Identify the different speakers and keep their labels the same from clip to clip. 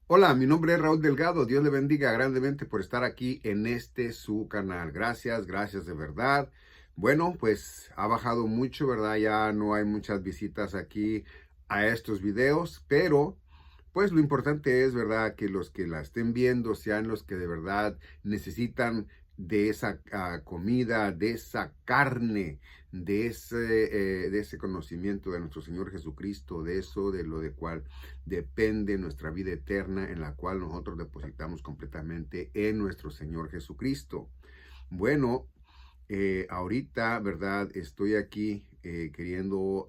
Speaker 1: Hola, mi nombre es Raúl Delgado. Dios le bendiga grandemente por estar aquí en su canal. Gracias, gracias de verdad. Bueno, pues ha bajado mucho, ¿verdad? Ya no hay muchas visitas aquí a estos videos, pero pues lo importante es, ¿verdad? Que los que la estén viendo sean los que de verdad necesitan de esa comida, de esa carne, de ese conocimiento de nuestro Señor Jesucristo, de eso, de lo de cual depende nuestra vida eterna, en la cual nosotros depositamos completamente en nuestro Señor Jesucristo. Bueno, ahorita, ¿verdad? Estoy aquí queriendo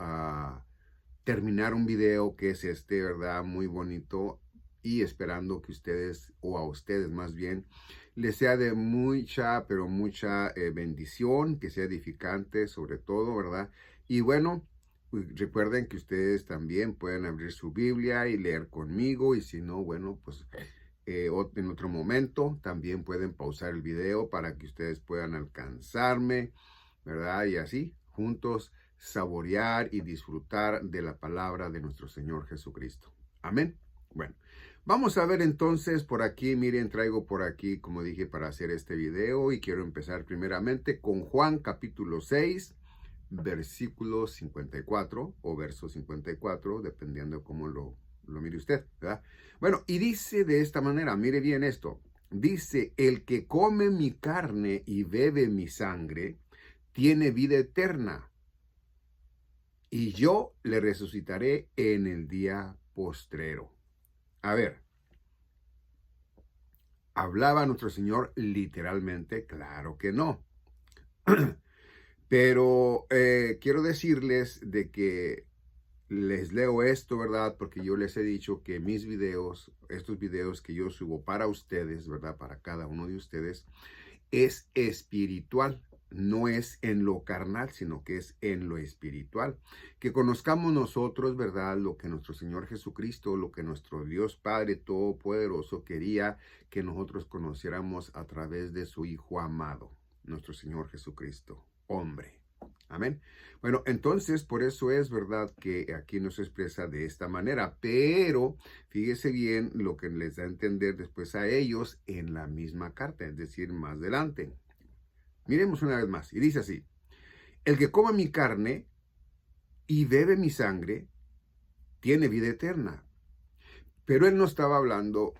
Speaker 1: terminar un video que es ¿verdad? Muy bonito y esperando que ustedes, o a ustedes más bien, les sea de mucha, pero mucha bendición, que sea edificante sobre todo, ¿verdad? Y bueno, pues, recuerden que ustedes también pueden abrir su Biblia y leer conmigo, y si no, bueno, pues en otro momento también pueden pausar el video para que ustedes puedan alcanzarme, ¿verdad? Y así, juntos, saborear y disfrutar de la palabra de nuestro Señor Jesucristo. Amén. Bueno, vamos a ver entonces por aquí, miren, traigo por aquí, como dije, para hacer este video, y quiero empezar primeramente con Juan capítulo 6, versículo 54 o verso 54, dependiendo de cómo lo mire usted, ¿verdad? Bueno, y dice de esta manera, mire bien esto, dice: el que come mi carne y bebe mi sangre, tiene vida eterna, y yo le resucitaré en el día postrero. A ver, ¿hablaba nuestro Señor literalmente? Claro que no. Pero quiero decirles de que les leo esto, ¿verdad? Porque yo les he dicho que mis videos, estos videos que yo subo para ustedes, ¿verdad? Para cada uno de ustedes, es espiritual, no es en lo carnal, sino que es en lo espiritual. Que conozcamos nosotros, ¿verdad? Lo que nuestro Señor Jesucristo, lo que nuestro Dios Padre Todopoderoso quería que nosotros conociéramos a través de su Hijo amado, nuestro Señor Jesucristo, hombre. Amén. Bueno, entonces por eso es verdad que aquí nos expresa de esta manera, pero fíjese bien lo que les da a entender después a ellos en la misma carta, es decir, más adelante. Miremos una vez más, y dice así: el que coma mi carne y bebe mi sangre, tiene vida eterna. Pero él no estaba hablando,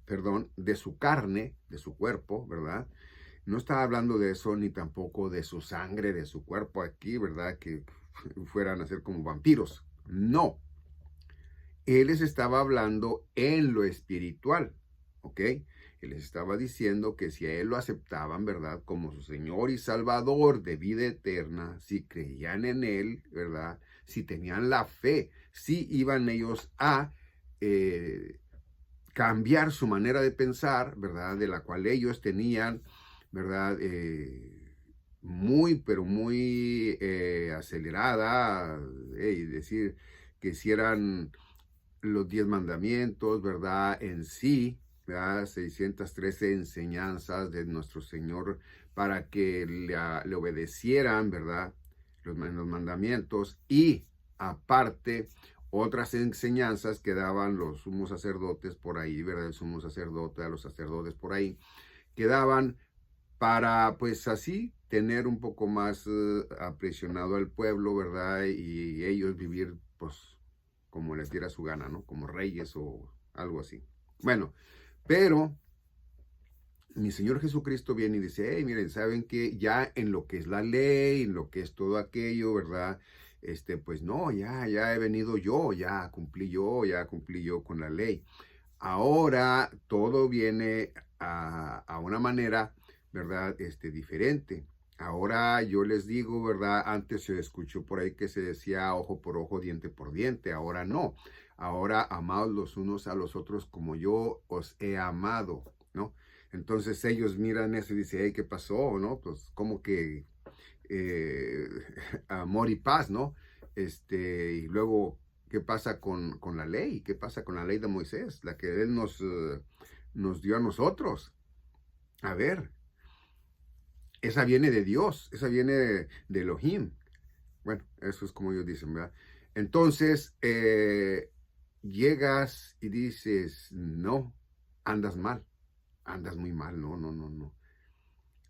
Speaker 1: perdón, de su carne, de su cuerpo, ¿verdad? No estaba hablando de eso, ni tampoco de su sangre, de su cuerpo aquí, ¿verdad? Que fueran a ser como vampiros. No, él les estaba hablando en lo espiritual, ¿ok? Él les estaba diciendo que si a él lo aceptaban, ¿verdad? Como su Señor y Salvador de vida eterna, si creían en él, ¿verdad? Si tenían la fe, si iban ellos a eh, cambiar su manera de pensar, ¿verdad? De la cual ellos tenían, ¿verdad? Muy, pero muy acelerada, y decir que si eran los 10 mandamientos, ¿verdad? En sí, ¿verdad? 613 enseñanzas de nuestro Señor para que le obedecieran, ¿verdad? Los mandamientos, y aparte otras enseñanzas que daban los sumos sacerdotes por ahí, ¿verdad? El sumo sacerdote, a los sacerdotes por ahí, que daban para, pues así, tener un poco más aprisionado al pueblo, ¿verdad? Y ellos vivir, pues, como les diera su gana, ¿no? Como reyes o algo así. Bueno, pero mi Señor Jesucristo viene y dice: hey, miren, ¿saben que ya en lo que es la ley, en lo que es todo aquello, ¿verdad? Pues no, ya he venido yo, ya cumplí yo con la ley. Ahora todo viene a una manera, ¿verdad? Diferente. Ahora yo les digo, ¿verdad? Antes se escuchó por ahí que se decía ojo por ojo, diente por diente. Ahora no. Ahora amados los unos a los otros como yo os he amado, ¿no? Entonces ellos miran eso y dicen: hey, ¿qué pasó? ¿No? Pues como que eh, amor y paz, ¿no? Y luego, ¿qué pasa con la ley? ¿Qué pasa con la ley de Moisés? La que él nos dio a nosotros. A ver, esa viene de Dios, esa viene de Elohim. Bueno, eso es como ellos dicen, ¿verdad? Entonces, llegas y dices, no, andas mal, andas muy mal, no, no, no, no.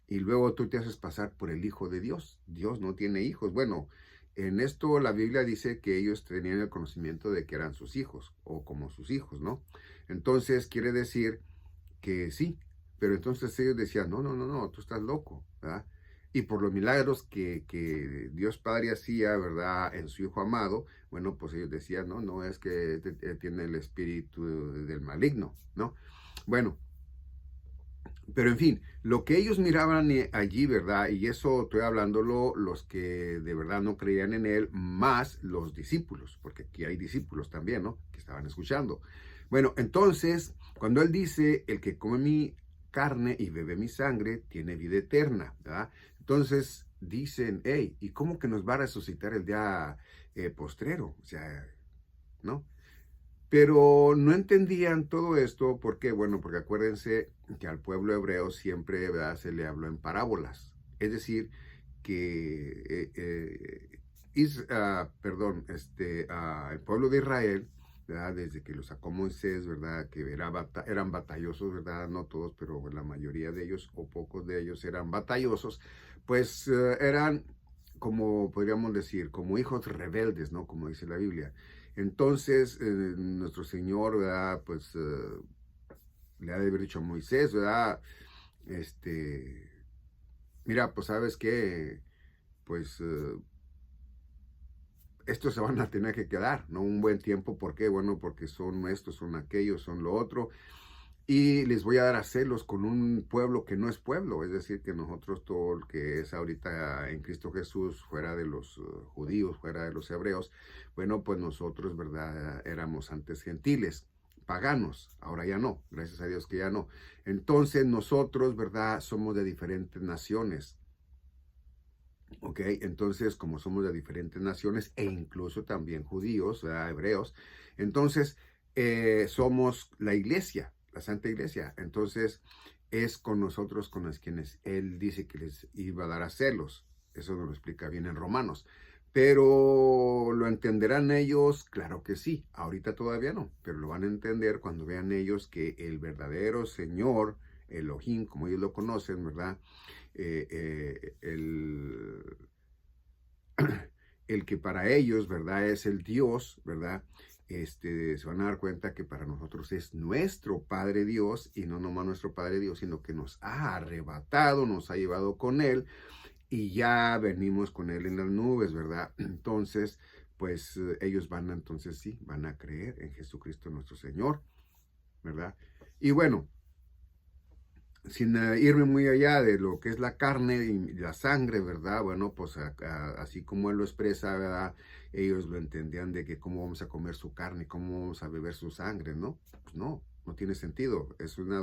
Speaker 1: Y luego tú te haces pasar por el Hijo de Dios. Dios no tiene hijos. Bueno, en esto la Biblia dice que ellos tenían el conocimiento de que eran sus hijos o como sus hijos, ¿no? Entonces quiere decir que sí, pero entonces ellos decían, no, no, no, no, tú estás loco, ¿verdad? Y por los milagros que Dios Padre hacía, ¿verdad? En su Hijo amado, bueno, pues ellos decían, no, no, es que tiene el espíritu del maligno, ¿no? Bueno, pero en fin, lo que ellos miraban allí, ¿verdad? Y eso estoy hablándolo los que de verdad no creían en él, más los discípulos, porque aquí hay discípulos también, ¿no? Que estaban escuchando. Bueno, entonces, cuando él dice, el que come mi carne y bebe mi sangre, tiene vida eterna, ¿verdad? Entonces dicen, hey, ¿y cómo que nos va a resucitar el día postrero? O sea, ¿no? Pero no entendían todo esto porque, bueno, porque acuérdense que al pueblo hebreo siempre, ¿verdad?, se le habló en parábolas. Es decir, que el pueblo de Israel, ¿verdad?, desde que lo sacó Moisés, ¿verdad?, que eran batallosos, ¿verdad?, no todos, pero la mayoría de ellos o pocos de ellos eran batallosos, pues eran, como podríamos decir, como hijos rebeldes, ¿no?, como dice la Biblia. Entonces, nuestro Señor, ¿verdad?, pues le ha de haber dicho a Moisés, ¿verdad?, este, mira, pues sabes qué, pues estos se van a tener que quedar, ¿no? Un buen tiempo, ¿por qué? Bueno, porque son estos, son aquellos, son lo otro, y les voy a dar a celos con un pueblo que no es pueblo, es decir, que nosotros todo lo que es ahorita en Cristo Jesús, fuera de los judíos, fuera de los hebreos, bueno, pues nosotros, ¿verdad? Éramos antes gentiles, paganos, ahora ya no, gracias a Dios que ya no. Entonces nosotros, ¿verdad? Somos de diferentes naciones. ¿Ok? Entonces, como somos de diferentes naciones e incluso también judíos, ¿verdad?, hebreos, entonces somos la iglesia, la Santa Iglesia. Entonces, es con nosotros con los quienes Él dice que les iba a dar a celos. Eso nos lo explica bien en Romanos. Pero, ¿lo entenderán ellos? Claro que sí. Ahorita todavía no, pero lo van a entender cuando vean ellos que el verdadero Señor, Elohim, como ellos lo conocen, ¿verdad?, el, el que para ellos, ¿verdad?, es el Dios, ¿verdad? Se van a dar cuenta que para nosotros es nuestro Padre Dios, y no nomás nuestro Padre Dios, sino que nos ha arrebatado, nos ha llevado con Él, y ya venimos con Él en las nubes, ¿verdad? Entonces, pues ellos entonces sí, van a creer en Jesucristo nuestro Señor, ¿verdad? Y bueno, sin irme muy allá de lo que es la carne y la sangre, ¿verdad? Bueno, pues así como él lo expresa, ¿verdad? Ellos lo entendían de que cómo vamos a comer su carne, cómo vamos a beber su sangre, ¿no? Pues no, no tiene sentido. Es una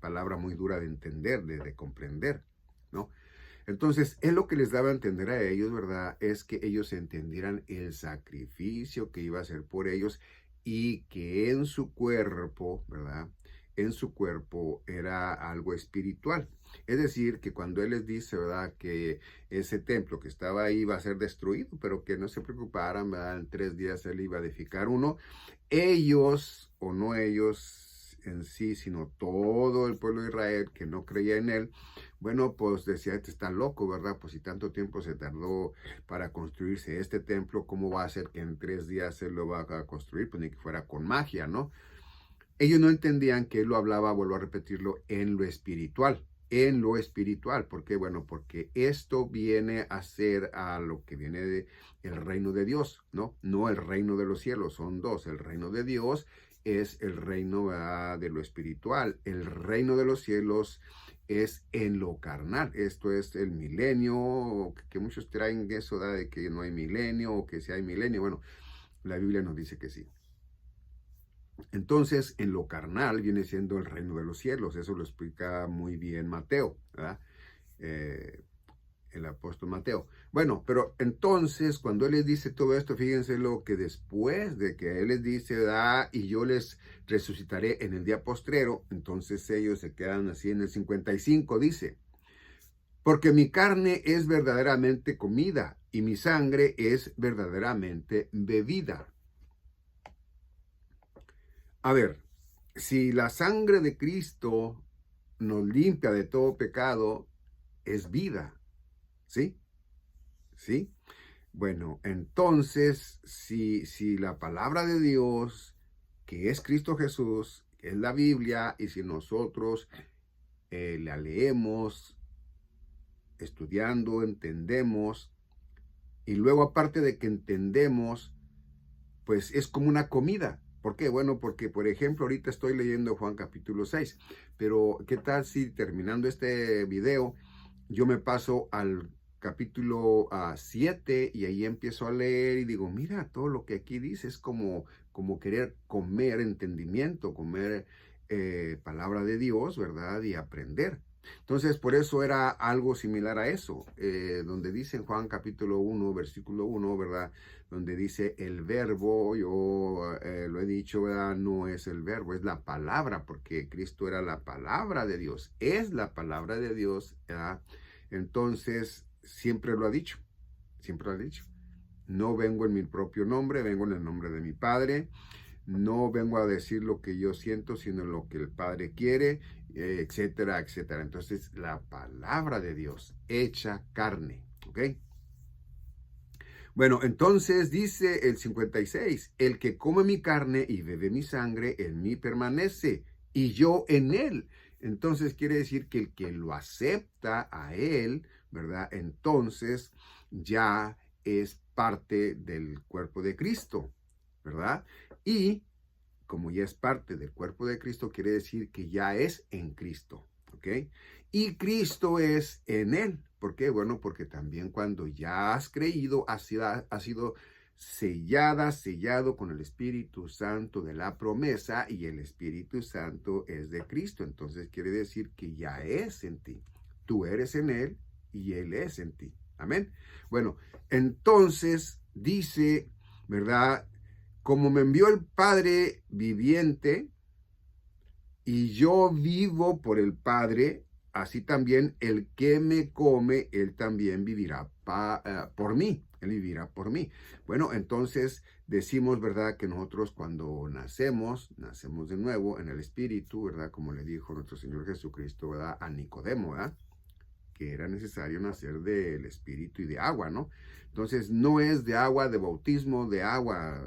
Speaker 1: palabra muy dura de entender, de comprender, ¿no? Entonces, él lo que les daba a entender a ellos, ¿verdad?, es que ellos entendieran el sacrificio que iba a hacer por ellos y que en su cuerpo, ¿verdad?, en su cuerpo era algo espiritual. Es decir, que cuando él les dice, ¿verdad?, que ese templo que estaba ahí iba a ser destruido, pero que no se preocuparan, ¿verdad?, en 3 días él iba a edificar uno, ellos, o no ellos en sí, sino todo el pueblo de Israel que no creía en él, bueno, pues decía, este está loco, ¿verdad? Pues si tanto tiempo se tardó para construirse este templo, ¿cómo va a ser que en 3 días él lo va a construir? Pues ni que fuera con magia, ¿no? Ellos no entendían que él lo hablaba, vuelvo a repetirlo, en lo espiritual. En lo espiritual. ¿Por qué? Bueno, porque esto viene a ser a lo que viene de el reino de Dios, ¿no? No el reino de los cielos, son dos. El reino de Dios es el reino, ¿verdad?, de lo espiritual. El reino de los cielos es en lo carnal. Esto es el milenio, que muchos traen eso, ¿verdad?, de que no hay milenio o que si hay milenio. Bueno, la Biblia nos dice que sí. Entonces, en lo carnal viene siendo el reino de los cielos. Eso lo explica muy bien Mateo, ¿verdad? El apóstol Mateo. Bueno, pero entonces, cuando él les dice todo esto, fíjense lo que después de que él les dice, y yo les resucitaré en el día postrero, entonces ellos se quedan así en el 55, dice, porque mi carne es verdaderamente comida y mi sangre es verdaderamente bebida. A ver, si la sangre de Cristo nos limpia de todo pecado, es vida, ¿sí? ¿Sí? Bueno, entonces, si la palabra de Dios, que es Cristo Jesús, que es la Biblia, y si nosotros la leemos, estudiando, entendemos, y luego aparte de que entendemos, pues es como una comida. ¿Por qué? Bueno, porque por ejemplo ahorita estoy leyendo Juan capítulo 6, pero ¿qué tal si terminando este video yo me paso al capítulo 7 y ahí empiezo a leer y digo, mira, todo lo que aquí dice es como querer comer entendimiento, comer palabra de Dios, ¿verdad? Y aprender. Entonces, por eso era algo similar a eso, donde dice en Juan capítulo 1, versículo 1, ¿verdad? Donde dice el verbo, yo lo he dicho, ¿verdad? No es el verbo, es la palabra, porque Cristo era la palabra de Dios, es la palabra de Dios, ¿verdad? Entonces, siempre lo ha dicho, siempre lo ha dicho. No vengo en mi propio nombre, vengo en el nombre de mi Padre. No vengo a decir lo que yo siento, sino lo que el Padre quiere, etcétera, etcétera. Entonces, la palabra de Dios hecha carne, ¿ok? Bueno, entonces dice el 56, el que come mi carne y bebe mi sangre, en mí permanece y yo en él. Entonces quiere decir que el que lo acepta a él, ¿verdad? Entonces ya es parte del cuerpo de Cristo, ¿verdad? Y como ya es parte del cuerpo de Cristo, quiere decir que ya es en Cristo, ¿ok? Y Cristo es en él. ¿Por qué? Bueno, porque también cuando ya has creído, has sido sellado con el Espíritu Santo de la promesa y el Espíritu Santo es de Cristo. Entonces quiere decir que ya es en ti. Tú eres en él y él es en ti. Amén. Bueno, entonces dice, ¿verdad? Como me envió el Padre viviente y yo vivo por el Padre, así también el que me come, él también vivirá por mí. Él vivirá por mí. Bueno, entonces decimos, ¿verdad? Que nosotros cuando nacemos de nuevo en el Espíritu, ¿verdad? Como le dijo nuestro Señor Jesucristo, ¿verdad? A Nicodemo, ¿verdad? Que era necesario nacer del Espíritu y de agua, ¿no? Entonces, no es de agua, de bautismo, de agua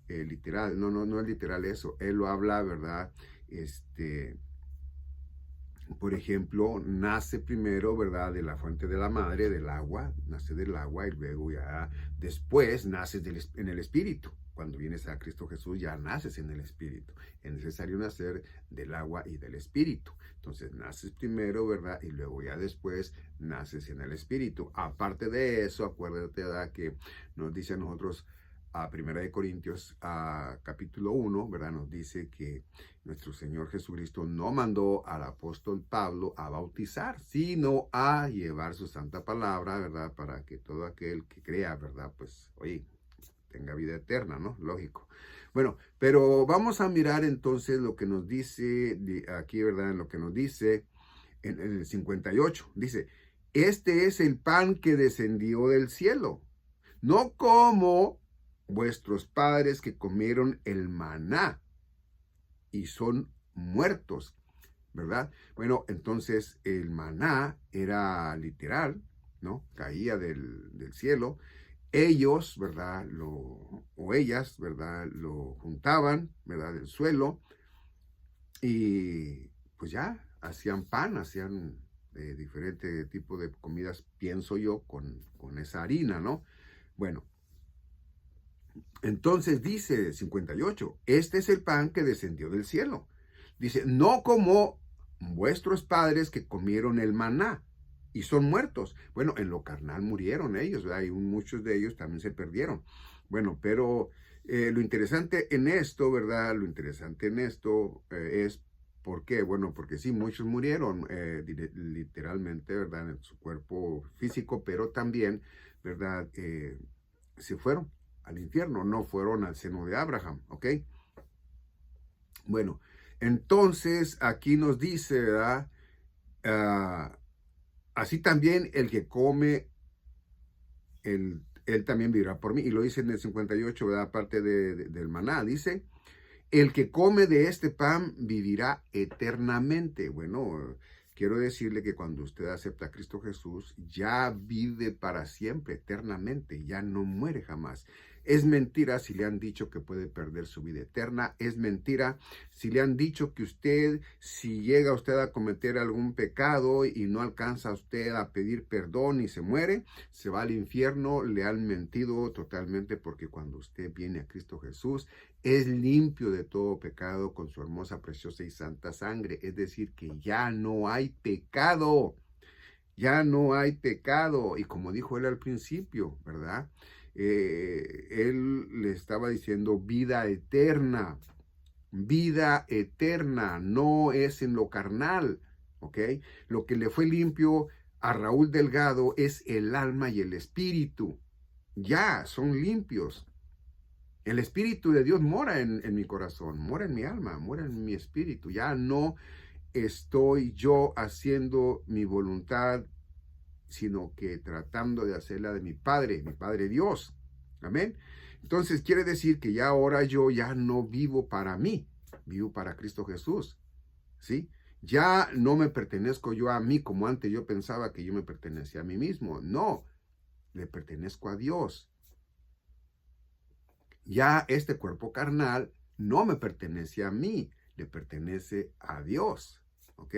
Speaker 1: literal, no es literal eso. Él lo habla, ¿verdad? Por ejemplo, nace primero, ¿verdad? De la fuente de la madre, del agua, nace del agua y luego ya después naces en el Espíritu. Cuando vienes a Cristo Jesús ya naces en el Espíritu. Es necesario nacer del agua y del Espíritu. Entonces naces primero, ¿verdad? Y luego ya después naces en el Espíritu. Aparte de eso, acuérdate, ¿verdad? Que nos dice a nosotros a 1 Corintios capítulo 1, ¿verdad? Nos dice que nuestro Señor Jesucristo no mandó al apóstol Pablo a bautizar, sino a llevar su santa palabra, ¿verdad? Para que todo aquel que crea, ¿verdad? Pues, oye, tenga vida eterna, ¿no? Lógico. Bueno, pero vamos a mirar entonces lo que nos dice aquí, ¿verdad? En lo que nos dice en el 58. Dice, este es el pan que descendió del cielo, no como vuestros padres que comieron el maná y son muertos, ¿verdad? Bueno, entonces el maná era literal, ¿no? Caía del cielo. Ellos, ¿verdad? O ellas, ¿verdad? Lo juntaban, ¿verdad? Del suelo y pues ya hacían pan, hacían diferente tipo de comidas, pienso yo, con esa harina, ¿no? Bueno, entonces dice 58, este es el pan que descendió del cielo. Dice, no como vuestros padres que comieron el maná y son muertos. Bueno, en lo carnal murieron ellos, ¿verdad? Y muchos de ellos también se perdieron. Bueno, pero lo interesante en esto, ¿verdad? Lo interesante en esto es, ¿por qué? Bueno, porque sí, muchos murieron literalmente, ¿verdad? En su cuerpo físico, pero también, ¿verdad? Se fueron al infierno, no fueron al seno de Abraham, ¿ok? Bueno, entonces aquí nos dice, ¿verdad? Así también el que come, él también vivirá por mí. Y lo dice en el 58, ¿verdad? Aparte del maná, dice, El que come de este pan vivirá eternamente. Bueno, quiero decirle que cuando usted acepta a Cristo Jesús, ya vive para siempre, eternamente, ya no muere jamás. Es mentira si le han dicho que puede perder su vida eterna. Es mentira si le han dicho que usted, si llega usted a cometer algún pecado y no alcanza usted a pedir perdón y se muere, se va al infierno. Le han mentido totalmente, porque cuando usted viene a Cristo Jesús, es limpio de todo pecado con su hermosa, preciosa y santa sangre. Es decir, que ya no hay pecado. Ya no hay pecado. Y como dijo él al principio, ¿verdad? Él le estaba diciendo vida eterna. Vida eterna no es en lo carnal, ¿ok? Lo que le fue limpio a Raúl Delgado es el alma y el espíritu. Ya son limpios. El Espíritu de Dios mora en mi corazón, mora en mi alma, mora en mi espíritu. Ya no estoy yo haciendo mi voluntad, sino que tratando de hacerla de mi Padre Dios. Amén. Entonces quiere decir que ya ahora yo ya no vivo para mí, vivo para Cristo Jesús. ¿Sí? Ya no me pertenezco yo a mí como antes yo pensaba que yo me pertenecía a mí mismo. No, le pertenezco a Dios. Ya este cuerpo carnal no me pertenece a mí, le pertenece a Dios, ¿ok?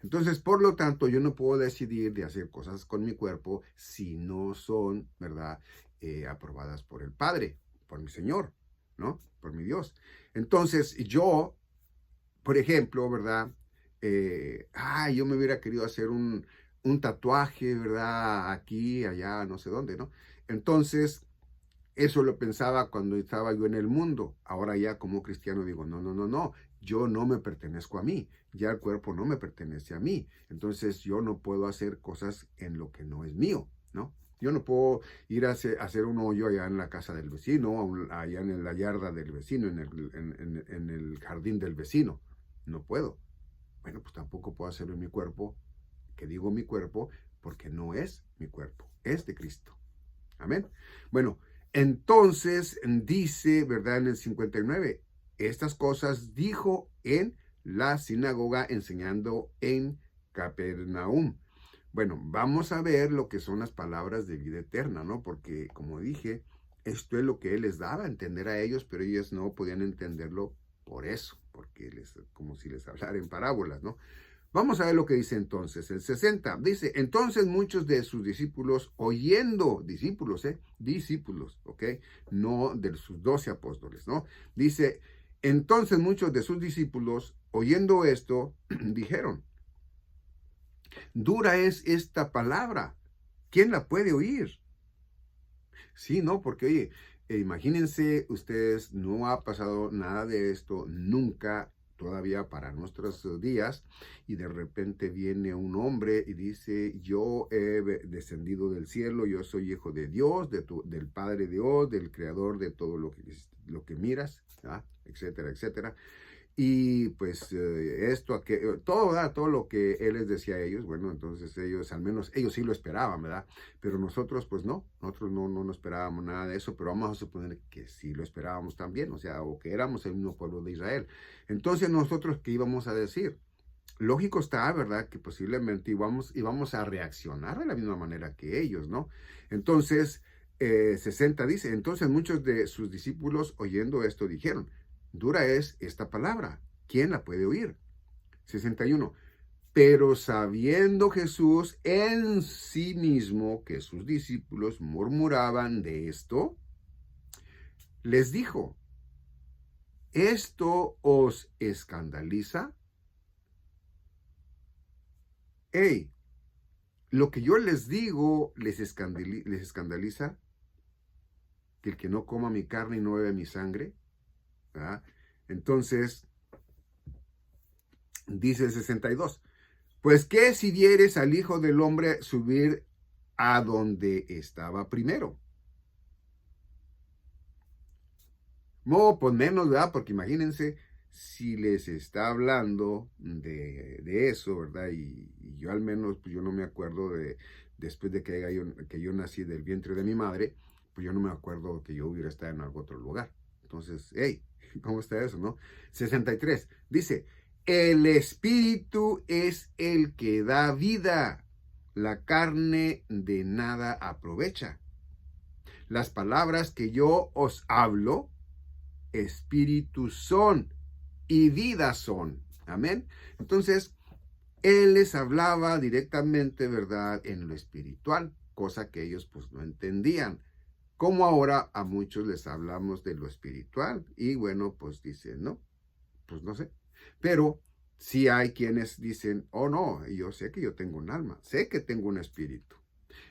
Speaker 1: Entonces, por lo tanto, yo no puedo decidir de hacer cosas con mi cuerpo si no son, ¿verdad? Aprobadas por el Padre, por mi Señor, ¿no? Por mi Dios. Entonces, yo, por ejemplo, ¿verdad? Yo me hubiera querido hacer un tatuaje, ¿verdad? Aquí, allá, no sé dónde, ¿no? Entonces, eso lo pensaba cuando estaba yo en el mundo. Ahora ya como cristiano digo, no, no, no, no. Yo no me pertenezco a mí. Ya el cuerpo no me pertenece a mí. Entonces yo no puedo hacer cosas en lo que no es mío, ¿no? Yo no puedo ir a hacer un hoyo allá en la casa del vecino, allá en la yarda del vecino, en el jardín del vecino. No puedo. Bueno, pues tampoco puedo hacerlo en mi cuerpo, que digo mi cuerpo, porque no es mi cuerpo, es de Cristo. Amén. Bueno, entonces dice, ¿verdad? En el 59, estas cosas dijo en la sinagoga enseñando en Capernaum. Bueno, vamos a ver lo que son las palabras de vida eterna, ¿no? Porque, como dije, esto es lo que él les daba a entender a ellos, pero ellos no podían entenderlo por eso, porque como si les hablara en parábolas, ¿no? Vamos a ver lo que dice entonces. El 60 dice, entonces muchos de sus discípulos, oyendo, discípulos, ¿ok? No de sus 12 apóstoles, ¿no? Dice, entonces muchos de sus discípulos, oyendo esto, dijeron, dura es esta palabra, ¿quién la puede oír? Sí, ¿no? Porque, oye, imagínense ustedes, no ha pasado nada de esto nunca todavía para nuestros días, y de repente viene un hombre y dice, yo he descendido del cielo, yo soy hijo de Dios, del Padre Dios, del Creador de todo lo que miras, ¿ah? Etcétera, etcétera. Y pues todo, ¿verdad? Todo lo que él les decía a ellos, bueno, entonces ellos, al menos ellos sí lo esperaban, ¿verdad? Pero nosotros, pues no, nosotros no esperábamos nada de eso, pero vamos a suponer que sí lo esperábamos también, o sea, o que éramos el mismo pueblo de Israel. Entonces nosotros, ¿qué íbamos a decir? Lógico está, ¿verdad? Que posiblemente íbamos a reaccionar de la misma manera que ellos, ¿no? Entonces, 60 dice, entonces muchos de sus discípulos oyendo esto dijeron, dura es esta palabra, ¿quién la puede oír? 61. Pero sabiendo Jesús en sí mismo que sus discípulos murmuraban de esto, les dijo, ¿esto os escandaliza? Hey, lo que yo les digo les escandaliza, que el que no coma mi carne y no bebe mi sangre, ¿verdad? Entonces, dice el 62, pues qué si dieres al Hijo del Hombre subir a donde estaba primero. No, pues menos, ¿verdad? Porque imagínense si les está hablando de eso, ¿verdad? Y yo al menos, pues yo no me acuerdo después de que yo nací del vientre de mi madre, pues yo no me acuerdo que yo hubiera estado en algún otro lugar. Entonces, hey, ¿Cómo está eso, no? 63. Dice, el espíritu es el que da vida. La carne de nada aprovecha. Las palabras que yo os hablo, espíritu son y vida son. Amén. Entonces, él les hablaba directamente, ¿verdad?, en lo espiritual, cosa que ellos pues no entendían. Como ahora a muchos les hablamos de lo espiritual y bueno, pues dicen, no, pues no sé. Pero sí hay quienes dicen, oh no, yo sé que yo tengo un alma, sé que tengo un espíritu.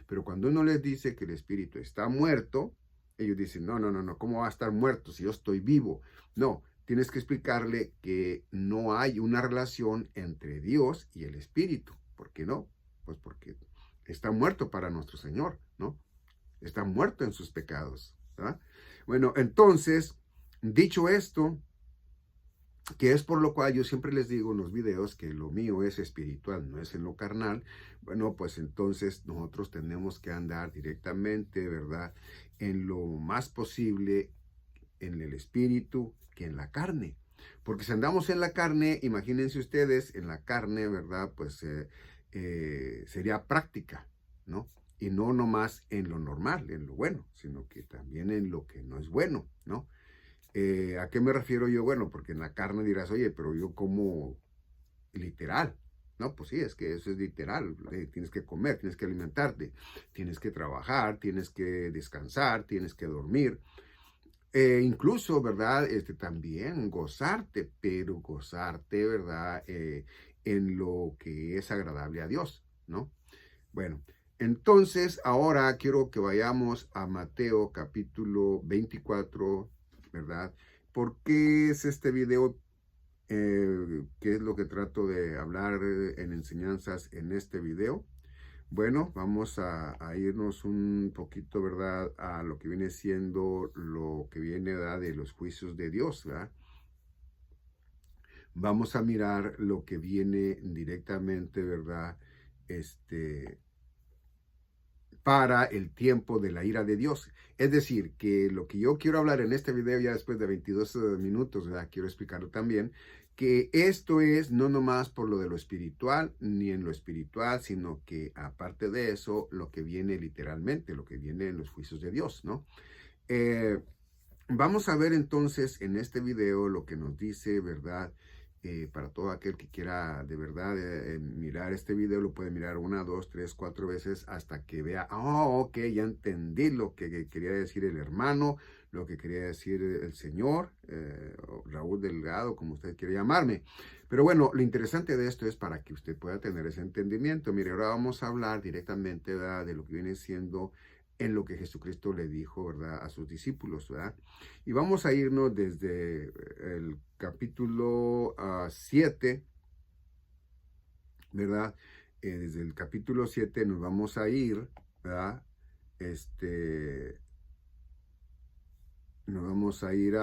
Speaker 1: Pero cuando uno les dice que el espíritu está muerto, ellos dicen, no, no, no, no, ¿cómo va a estar muerto si yo estoy vivo? No, tienes que explicarle que no hay una relación entre Dios y el espíritu. ¿Por qué no? Pues porque está muerto para nuestro Señor, ¿no? Está muerto en sus pecados, ¿verdad? Bueno, entonces, dicho esto, que es por lo cual yo siempre les digo en los videos que lo mío es espiritual, no es en lo carnal. Bueno, pues entonces nosotros tenemos que andar directamente, ¿verdad?, en lo más posible en el espíritu que en la carne. Porque si andamos en la carne, imagínense ustedes, en la carne, ¿verdad?, pues sería práctica, ¿no? Y no nomás en lo normal, en lo bueno, sino que también en lo que no es bueno, ¿no? ¿A qué me refiero yo? Bueno, porque en la carne dirás, oye, pero yo como literal. No, pues sí, es que eso es literal. Tienes que comer, tienes que alimentarte, tienes que trabajar, tienes que descansar, tienes que dormir. Incluso, ¿verdad? También gozarte, pero gozarte, ¿verdad? En lo que es agradable a Dios, ¿no? Bueno, entonces ahora quiero que vayamos a Mateo capítulo 24, ¿verdad? ¿Por qué es este video? ¿Qué es lo que trato de hablar en enseñanzas en este video? Bueno, vamos a irnos un poquito, ¿verdad?, a lo que viene siendo lo que viene, ¿verdad?, de los juicios de Dios, ¿verdad? Vamos a mirar lo que viene directamente, ¿verdad?, para el tiempo de la ira de Dios. Es decir, que lo que yo quiero hablar en este video, ya después de 22 minutos, ¿verdad?, quiero explicarlo también, que esto es no nomás por lo de lo espiritual, ni en lo espiritual, sino que aparte de eso, lo que viene literalmente, lo que viene en los juicios de Dios, ¿no? Eh, Vamos a ver entonces en este video lo que nos dice, ¿verdad? Para todo aquel que quiera de verdad mirar este video, lo puede mirar una, dos, tres, cuatro veces hasta que vea, oh, ok, ya entendí lo que quería decir el hermano, lo que quería decir el señor, o Raúl Delgado, como usted quiere llamarme. Pero bueno, lo interesante de esto es para que usted pueda tener ese entendimiento. Mire, ahora vamos a hablar directamente, ¿verdad?, de lo que viene siendo en lo que Jesucristo le dijo, ¿verdad?, a sus discípulos, ¿verdad? Y vamos a irnos desde el capítulo 7, ¿verdad? Desde el capítulo 7 nos vamos a ir, ¿verdad? Nos vamos a ir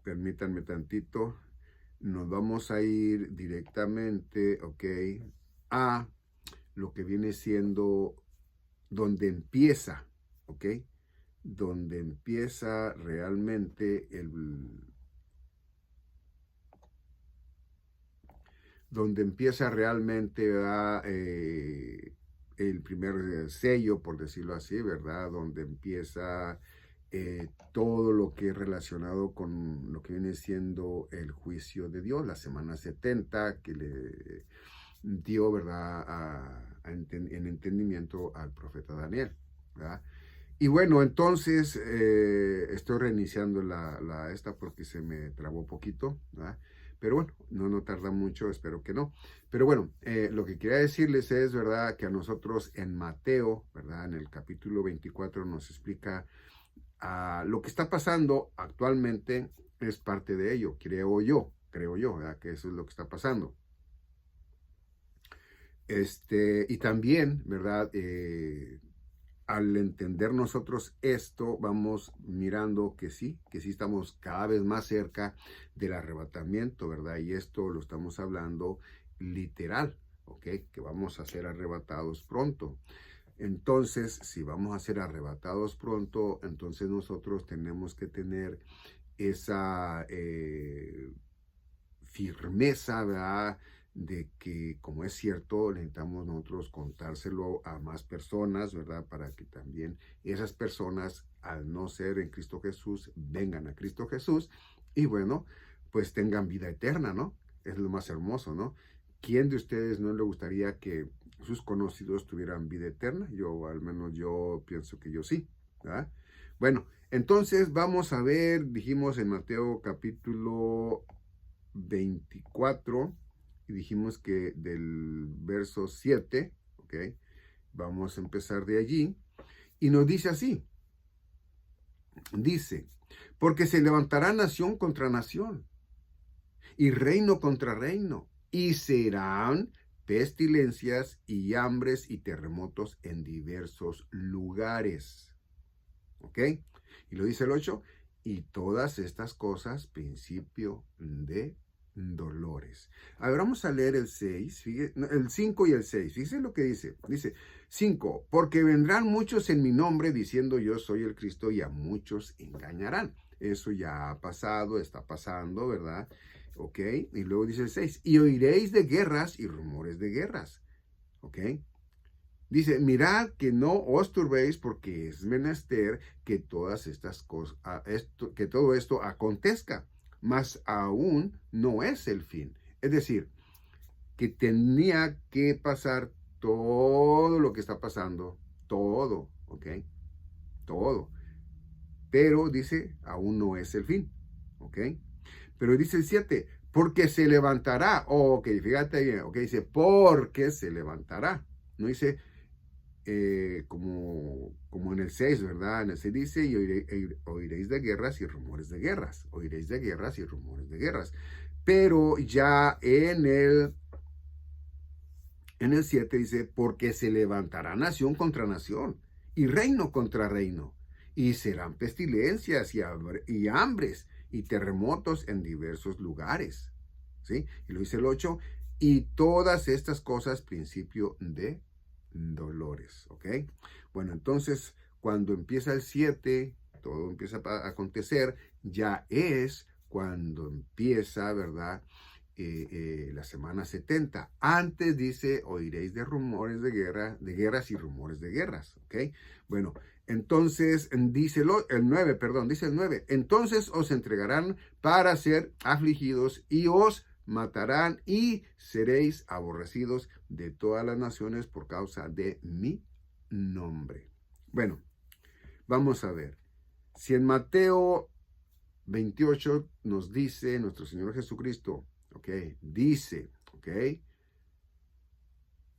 Speaker 1: permítanme tantito, nos vamos a ir directamente, ok, a lo que viene siendo donde empieza, ok, donde empieza realmente ¿verdad?, el primer sello, por decirlo así, ¿verdad? Donde empieza todo lo que es relacionado con lo que viene siendo el juicio de Dios, la semana 70 que le dio, ¿verdad?, en entendimiento al profeta Daniel, ¿verdad? Y bueno, entonces estoy reiniciando esta porque se me trabó poquito, ¿verdad? Pero bueno, no tarda mucho, espero que no. Pero bueno, lo que quería decirles es, ¿verdad?, que a nosotros en Mateo, ¿verdad?, en el capítulo 24 nos explica lo que está pasando actualmente es parte de ello, creo yo, ¿verdad?, que eso es lo que está pasando. Y también, ¿verdad?, al entender nosotros esto, vamos mirando que sí estamos cada vez más cerca del arrebatamiento, ¿verdad? Y esto lo estamos hablando literal, ¿ok? Que vamos a ser arrebatados pronto. Entonces, si vamos a ser arrebatados pronto, entonces nosotros tenemos que tener esa firmeza, ¿verdad? De que, como es cierto, necesitamos nosotros contárselo a más personas, ¿verdad? Para que también esas personas, al no ser en Cristo Jesús, vengan a Cristo Jesús y bueno, pues tengan vida eterna, ¿no? Es lo más hermoso, ¿no? ¿Quién de ustedes no le gustaría que sus conocidos tuvieran vida eterna? Yo, al menos yo pienso que yo sí, ¿verdad? Bueno, entonces vamos a ver, dijimos en Mateo capítulo 24 y dijimos que del verso 7, ¿ok? Vamos a empezar de allí y nos dice así, dice, porque se levantará nación contra nación y reino contra reino y serán pestilencias y hambres y terremotos en diversos lugares, ¿ok? Y lo dice el 8, y todas estas cosas, principio de dolores. A ver, vamos a leer el 6, fíjese, el 5 y el 6. Fíjense lo que dice. Dice 5, porque vendrán muchos en mi nombre diciendo yo soy el Cristo y a muchos engañarán. Eso ya ha pasado, está pasando, ¿verdad? ¿Ok? Y luego dice el 6, y oiréis de guerras y rumores de guerras. ¿Ok? Dice, mirad que no os turbéis porque es menester que todas estas cosas, que todo esto acontezca, mas aún no es el fin. Es decir, que tenía que pasar todo lo que está pasando, todo, ¿ok? Todo. Pero dice, aún no es el fin, ¿ok? Pero dice el 7, porque se levantará, ok, fíjate bien, ok, dice, porque se levantará. No dice, como en el 6, ¿verdad? En el 6 dice, y oiréis de guerras y rumores de guerras. Oiréis de guerras y rumores de guerras. Pero ya en el 7 dice, porque se levantará nación contra nación y reino contra reino. Y serán pestilencias y hambres y terremotos en diversos lugares. ¿Sí? Y lo dice el 8, y todas estas cosas, principio de dolores, ¿ok? Bueno, entonces, cuando empieza el 7, todo empieza a acontecer, ya es cuando empieza, ¿verdad? La semana 70. Antes dice, oiréis de rumores de guerra, de guerras y rumores de guerras, ¿ok? Bueno, entonces dice el 9, perdón, dice el 9, entonces os entregarán para ser afligidos y os matarán y seréis aborrecidos de todas las naciones por causa de mi nombre. Bueno, vamos a ver. Si en Mateo 28 nos dice nuestro Señor Jesucristo, ok, dice, ok,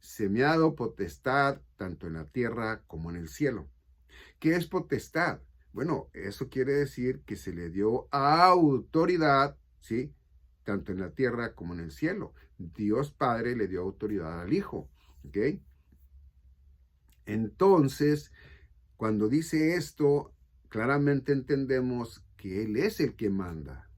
Speaker 1: se me ha dado potestad tanto en la tierra como en el cielo. ¿Qué es potestad? Bueno, eso quiere decir que se le dio autoridad, ¿sí? Tanto en la tierra como en el cielo. Dios Padre le dio autoridad al Hijo, ¿ok? Entonces, cuando dice esto, claramente entendemos que Él es el que manda.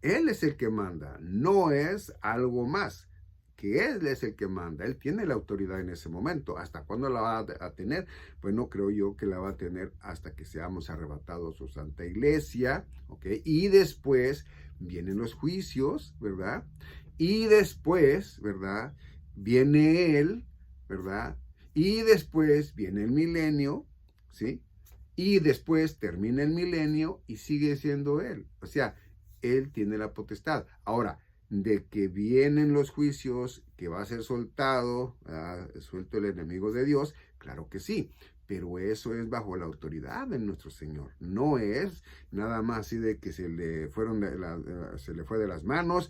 Speaker 1: Él es el que manda, no es algo más. Que Él es el que manda, Él tiene la autoridad en ese momento. ¿Hasta cuándo la va a tener? Pues no creo yo que la va a tener hasta que seamos arrebatados su santa iglesia, ¿ok? Y después vienen los juicios, ¿verdad? Y después, ¿verdad? Viene Él, ¿verdad? Y después viene el milenio, ¿sí? Y después termina el milenio y sigue siendo Él. O sea, Él tiene la potestad. Ahora, de que vienen los juicios, que va a ser soltado, suelto el enemigo de Dios, claro que sí, pero eso es bajo la autoridad de nuestro Señor. No es nada más así de que se le fue de las manos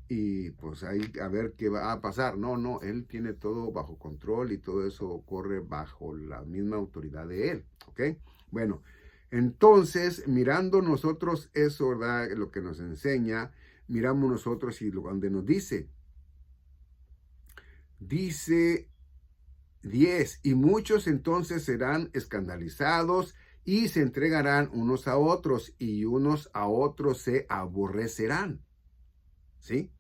Speaker 1: y pues ahí a ver qué va a pasar. No, no, Él tiene todo bajo control y todo eso ocurre bajo la misma autoridad de Él, ¿ok? Bueno, entonces, mirando nosotros eso, ¿verdad? Lo que nos enseña, miramos nosotros y donde nos dice 10, y muchos entonces serán escandalizados y se entregarán unos a otros y unos a otros se aborrecerán, ¿sí?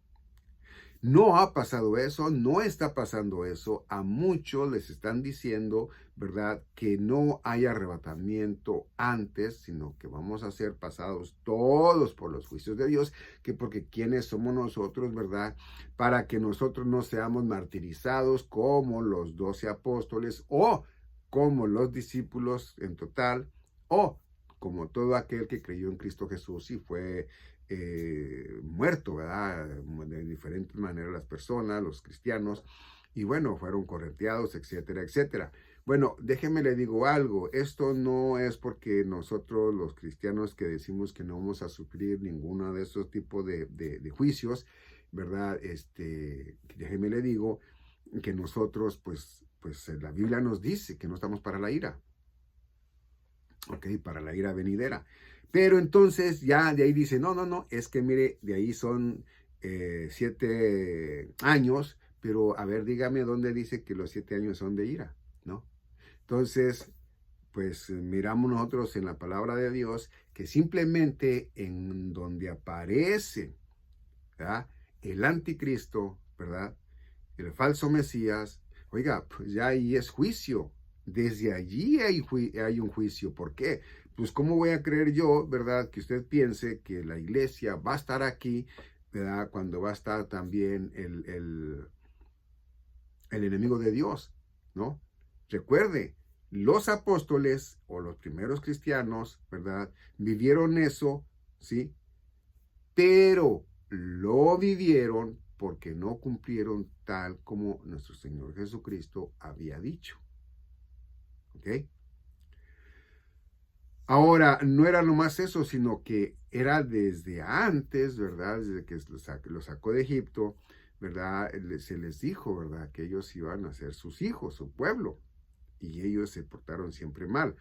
Speaker 1: No ha pasado eso, no está pasando eso. A muchos les están diciendo, ¿verdad? Que no hay arrebatamiento antes, sino que vamos a ser pasados todos por los juicios de Dios, que porque quiénes somos nosotros, ¿verdad? Para que nosotros no seamos martirizados como los 12 apóstoles o como los discípulos en total o como todo aquel que creyó en Cristo Jesús y fue muerto, ¿verdad? De diferentes maneras las personas, los cristianos, y bueno, fueron correteados, etcétera, etcétera. Bueno, déjeme le digo algo, esto no es porque nosotros los cristianos que decimos que no vamos a sufrir ninguno de esos tipos de juicios, ¿verdad? Déjeme le digo que nosotros, pues la Biblia nos dice que no estamos para la ira, ¿ok? Para la ira venidera. Pero entonces ya de ahí dice, no, no, no, es que mire, de ahí son 7 años, pero a ver, dígame dónde dice que los 7 años son de ira, ¿no? Entonces, pues miramos nosotros en la palabra de Dios que simplemente en donde aparece, ¿verdad? El anticristo, ¿verdad? El falso Mesías, oiga, pues ya ahí es juicio. Desde allí hay un juicio. ¿Por qué? Pues cómo voy a creer yo, ¿verdad? Que usted piense que la iglesia va a estar aquí, ¿verdad? Cuando va a estar también el enemigo de Dios, ¿no? Recuerde, los apóstoles o los primeros cristianos, ¿verdad? Vivieron eso, ¿sí? Pero lo vivieron porque no cumplieron tal como nuestro Señor Jesucristo había dicho. ¿Ok? Ahora, no era nomás eso, sino que era desde antes, ¿verdad? Desde que lo sacó de Egipto, ¿verdad? Se les dijo, ¿verdad? Que ellos iban a ser sus hijos, su pueblo, y ellos se portaron siempre mal.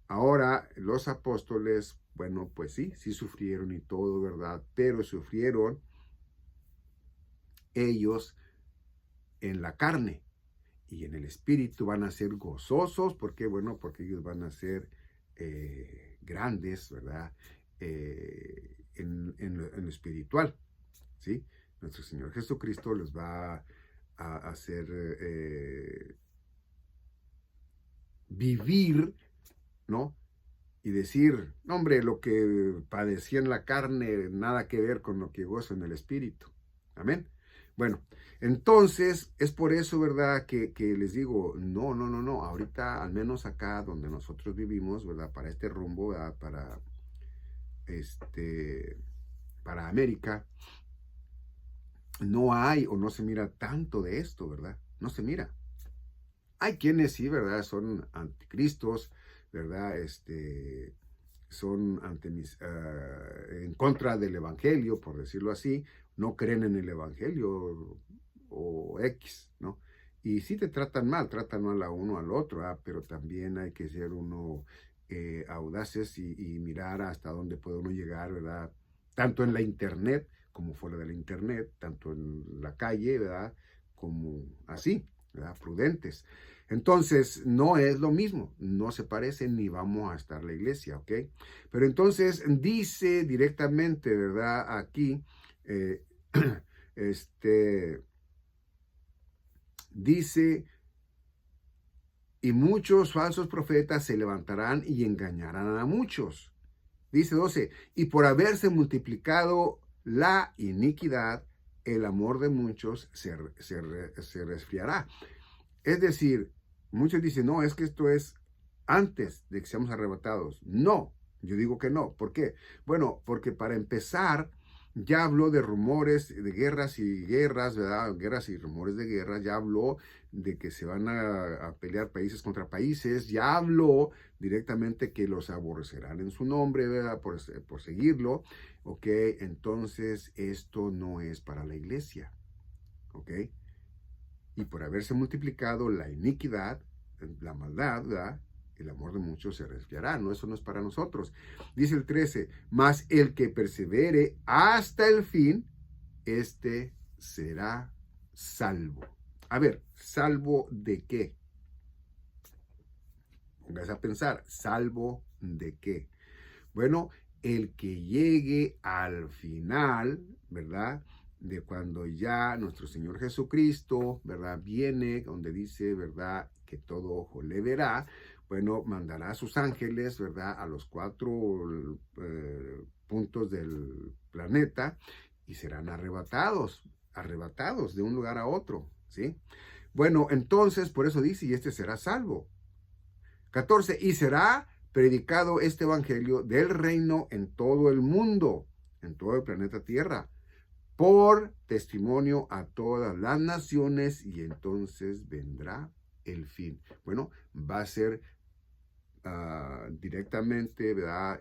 Speaker 1: Ahora, los apóstoles, bueno, pues sí, sí sufrieron y todo, ¿verdad? Pero sufrieron ellos en la carne y en el espíritu van a ser gozosos. ¿Por qué? Bueno, porque ellos van a ser grandes, ¿verdad? En lo espiritual, ¿sí? Nuestro Señor Jesucristo les va a hacer vivir, ¿no? Y decir, no, hombre, lo que padecí en la carne, nada que ver con lo que gozo en el espíritu. Amén. Bueno, entonces es por eso, ¿verdad? Que les digo, no, no, no, no. Ahorita, al menos acá donde nosotros vivimos, ¿verdad? Para este rumbo, ¿verdad? Este, para América, no hay o no se mira tanto de esto, ¿verdad? No se mira. Hay quienes sí, ¿verdad? Son anticristos, ¿verdad? Son en contra del evangelio, por decirlo así, no creen en el evangelio o X, ¿no? Y sí te tratan mal a uno al otro, pero también hay que ser uno audaces y mirar hasta dónde puede uno llegar, ¿verdad? Tanto en la internet como fuera de la internet, tanto en la calle, ¿verdad? Como así, ¿verdad? Prudentes. Entonces, no es lo mismo, no se parece ni vamos a estar la iglesia, ¿ok? Pero entonces dice directamente, ¿verdad? Aquí, eh, dice, y muchos falsos profetas se levantarán y engañarán a muchos. Dice 12, y por haberse multiplicado la iniquidad, el amor de muchos se resfriará. Es decir, muchos dicen, no, es que esto es antes de que seamos arrebatados. No, yo digo que no. ¿Por qué? Bueno, porque para empezar, ya habló de rumores de guerras y guerras, ¿verdad? Guerras y rumores de guerra. Ya habló de que se van a pelear países contra países. Ya habló directamente que los aborrecerán en su nombre, ¿verdad? Por seguirlo. ¿Ok? Entonces, esto no es para la iglesia. ¿Ok? Y por haberse multiplicado la iniquidad, la maldad, ¿verdad? El amor de muchos se resfriará, ¿no? Eso no es para nosotros. Dice el 13, mas el que persevere hasta el fin, este será salvo. A ver, ¿salvo de qué? Póngase a pensar, ¿salvo de qué? Bueno, el que llegue al final, ¿verdad? de cuando ya nuestro Señor Jesucristo, ¿verdad? Viene, donde dice, ¿verdad? Que todo ojo le verá. Bueno, mandará a sus ángeles, ¿verdad? A los 4 puntos del planeta y serán arrebatados de un lugar a otro, ¿sí? Bueno, entonces, por eso dice, y este será salvo. 14, y será predicado este evangelio del reino en todo el mundo, en todo el planeta Tierra, por testimonio a todas las naciones, y entonces vendrá el fin. Bueno, va a ser directamente, ¿verdad?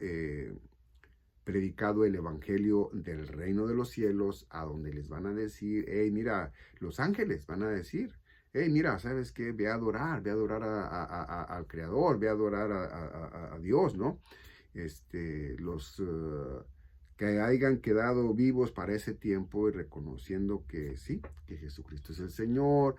Speaker 1: Predicado el evangelio del reino de los cielos, a donde les van a decir, hey, mira, los ángeles van a decir, hey, mira, ¿sabes qué? Ve a adorar al Creador, ve a adorar a Dios, ¿no? Los que hayan quedado vivos para ese tiempo y reconociendo que sí, que Jesucristo es el Señor,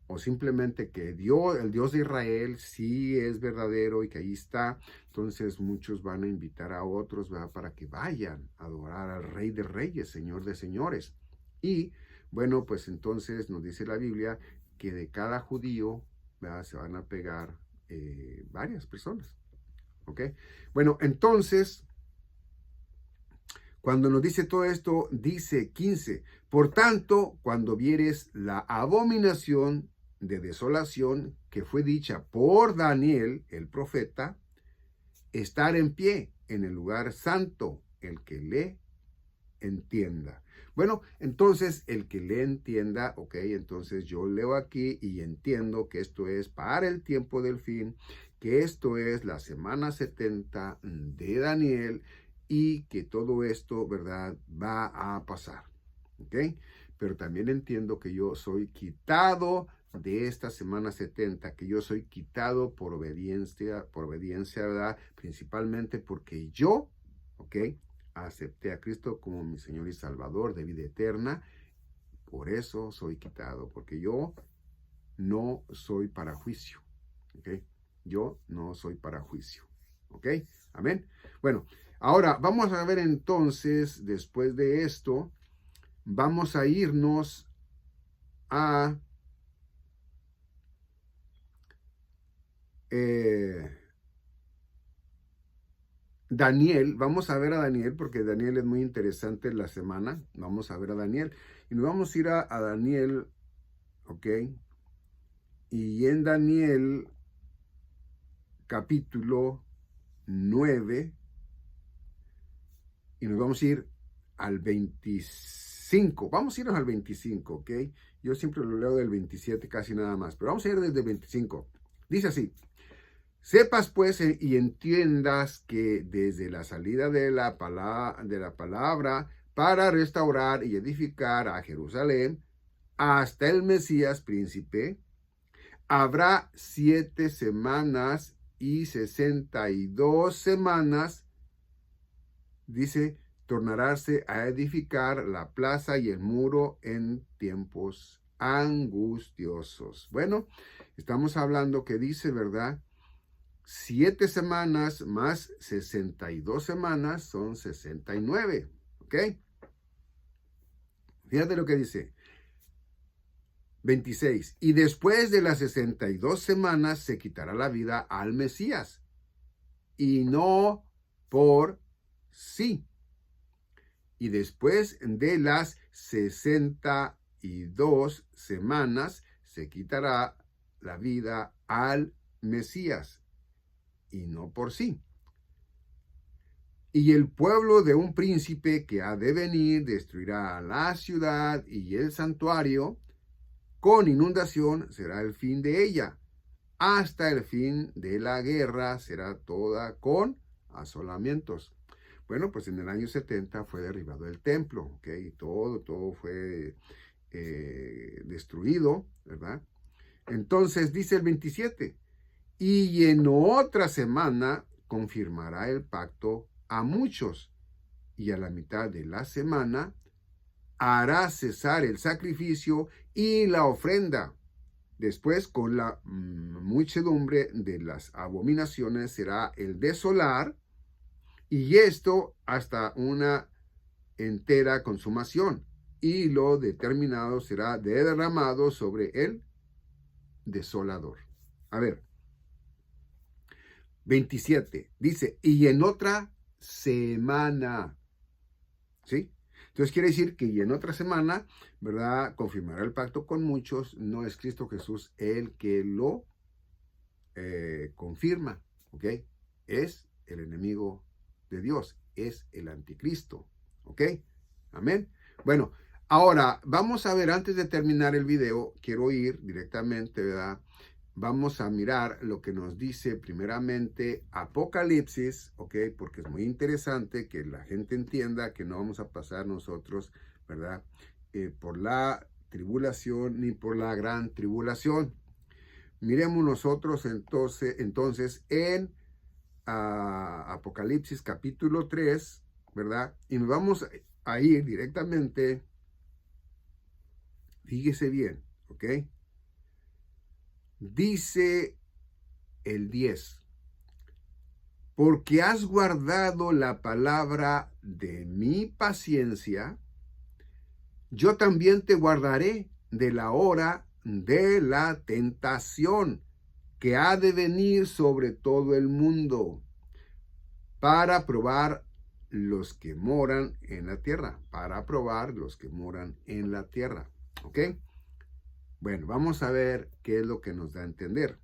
Speaker 1: o simplemente que Dios, el Dios de Israel, sí es verdadero y que ahí está. Entonces muchos van a invitar a otros, ¿verdad? Para que vayan a adorar al Rey de Reyes, Señor de Señores. Y bueno, pues entonces nos dice la Biblia que de cada judío, ¿verdad? Se van a pegar varias personas. ¿Ok? Bueno, entonces, cuando nos dice todo esto, dice 15, por tanto, cuando vieres la abominación de desolación que fue dicha por Daniel, el profeta, estar en pie en el lugar santo, el que le entienda. Bueno, entonces el que le entienda, ok, entonces yo leo aquí y entiendo que esto es para el tiempo del fin, que esto es la semana 70 de Daniel y que todo esto, ¿verdad?, va a pasar, ok. Pero también entiendo que yo soy quitado de esta semana 70, que yo soy quitado por obediencia, ¿verdad? Principalmente porque yo, ok, acepté a Cristo como mi Señor y Salvador de vida eterna. Por eso soy quitado, porque yo no soy para juicio, ¿ok? Yo no soy para juicio, ¿ok? Amén. Bueno, ahora vamos a ver entonces, después de esto, vamos a irnos a Daniel. Vamos a ver a Daniel, porque Daniel es muy interesante la semana. Vamos a ver a Daniel. Y nos vamos a ir a Daniel, ¿ok? Y en Daniel capítulo 9, y nos vamos a ir al 25. Vamos a irnos al 25, ¿ok? Yo siempre lo leo del 27 casi nada más, pero vamos a ir desde el 25. Dice así: sepas pues y entiendas que desde la salida de la palabra para restaurar y edificar a Jerusalén hasta el Mesías príncipe, habrá 7 semanas y 62 semanas, dice, tornarse a edificar la plaza y el muro en tiempos angustiosos. Bueno, estamos hablando que dice, ¿verdad? 7 semanas más 62 semanas son 69, ¿ok? Fíjate lo que dice. 26. Y después de las 62 semanas se quitará la vida al Mesías, y no por sí. Y después de las 62 semanas se quitará la vida al Mesías, y no por sí. Y el pueblo de un príncipe que ha de venir destruirá la ciudad y el santuario. Con inundación será el fin de ella. Hasta el fin de la guerra será toda con asolamientos. Bueno, pues en el año 70 fue derribado el templo, ¿ok? Todo fue destruido, ¿verdad? Entonces dice el 27, y en otra semana confirmará el pacto a muchos, y a la mitad de la semana hará cesar el sacrificio y la ofrenda. Después, con la muchedumbre de las abominaciones, será el desolar, y esto hasta una entera consumación. y lo determinado será derramado sobre el desolador. A ver, 27, dice, y en otra semana, ¿sí? Entonces quiere decir que y en otra semana, ¿verdad? Confirmará el pacto con muchos, no es Cristo Jesús el que lo confirma, ¿ok? Es el enemigo de Dios, es el anticristo, ¿ok? Amén. Bueno, ahora vamos a ver, antes de terminar el video, quiero ir directamente, ¿verdad? Vamos a mirar lo que nos dice primeramente Apocalipsis, ¿ok? Porque es muy interesante que la gente entienda que no vamos a pasar nosotros, ¿verdad? Por la tribulación ni por la gran tribulación. Miremos nosotros entonces en Apocalipsis capítulo 3, ¿verdad? Y nos vamos a ir directamente, fíjese bien, ¿ok? Dice el 10, porque has guardado la palabra de mi paciencia, yo también te guardaré de la hora de la tentación que ha de venir sobre todo el mundo para probar los que moran en la tierra, para probar los que moran en la tierra. ¿Ok? Bueno, vamos a ver qué es lo que nos da a entender.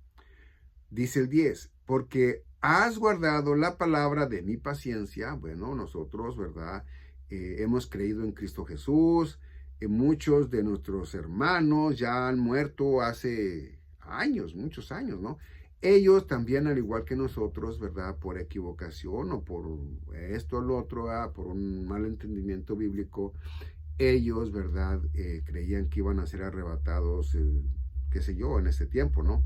Speaker 1: Dice el 10, porque has guardado la palabra de mi paciencia. Bueno, nosotros, ¿verdad? Hemos creído en Cristo Jesús. Muchos de nuestros hermanos ya han muerto hace años, muchos años, ¿no? Ellos también, al igual que nosotros, ¿verdad? Por equivocación o por esto o lo otro, ¿verdad? Por un mal entendimiento bíblico, ellos, ¿verdad? Creían que iban a ser arrebatados, qué sé yo, en ese tiempo, ¿no?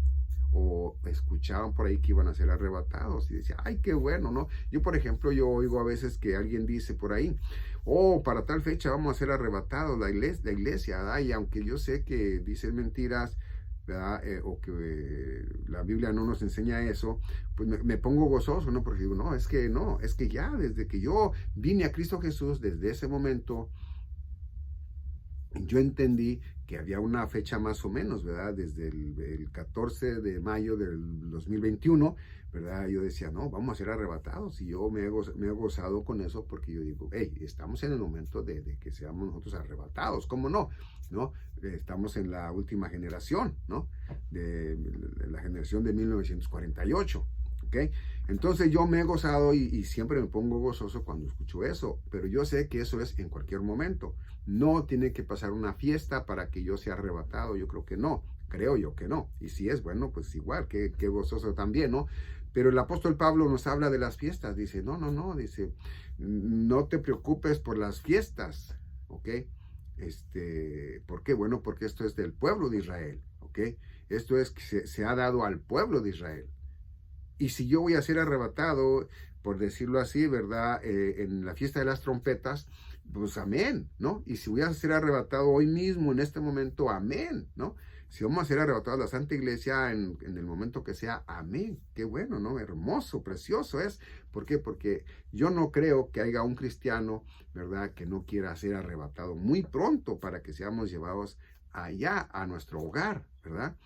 Speaker 1: O escuchaban por ahí que iban a ser arrebatados y decían, ay, qué bueno, ¿no? Yo, por ejemplo, yo oigo a veces que alguien dice por ahí, oh, para tal fecha vamos a ser arrebatados la iglesia, ¿verdad? Y aunque yo sé que dicen mentiras, ¿verdad? O que la Biblia no nos enseña eso, pues me pongo gozoso, ¿no? Porque digo, no, es que ya desde que yo vine a Cristo Jesús, desde ese momento, yo entendí que había una fecha más o menos, ¿verdad? Desde el 14 de mayo del 2021, ¿verdad? Yo decía, no, vamos a ser arrebatados. Y yo me he gozado con eso porque yo digo, hey, estamos en el momento de que seamos nosotros arrebatados. ¿Cómo no? ¿No? Estamos en la última generación, ¿no? De la generación de 1948. ¿Ok? Entonces yo me he gozado y siempre me pongo gozoso cuando escucho eso, pero yo sé que eso es en cualquier momento. No tiene que pasar una fiesta para que yo sea arrebatado, yo creo yo que no. Y si es bueno, pues igual, que gozoso también, ¿no? Pero el apóstol Pablo nos habla de las fiestas, dice, no, dice, no te preocupes por las fiestas, ¿ok? ¿Por qué? Bueno, porque esto es del pueblo de Israel, ¿ok? Esto es que se ha dado al pueblo de Israel. Y si yo voy a ser arrebatado, por decirlo así, ¿verdad? En la fiesta de las trompetas, pues amén, ¿no? Y si voy a ser arrebatado hoy mismo, en este momento, amén, ¿no? Si vamos a ser arrebatados a la Santa Iglesia en el momento que sea, amén. Qué bueno, ¿no? Hermoso, precioso es. ¿Por qué? Porque yo no creo que haya un cristiano, ¿verdad? Que no quiera ser arrebatado muy pronto para que seamos llevados allá, a nuestro hogar, ¿verdad?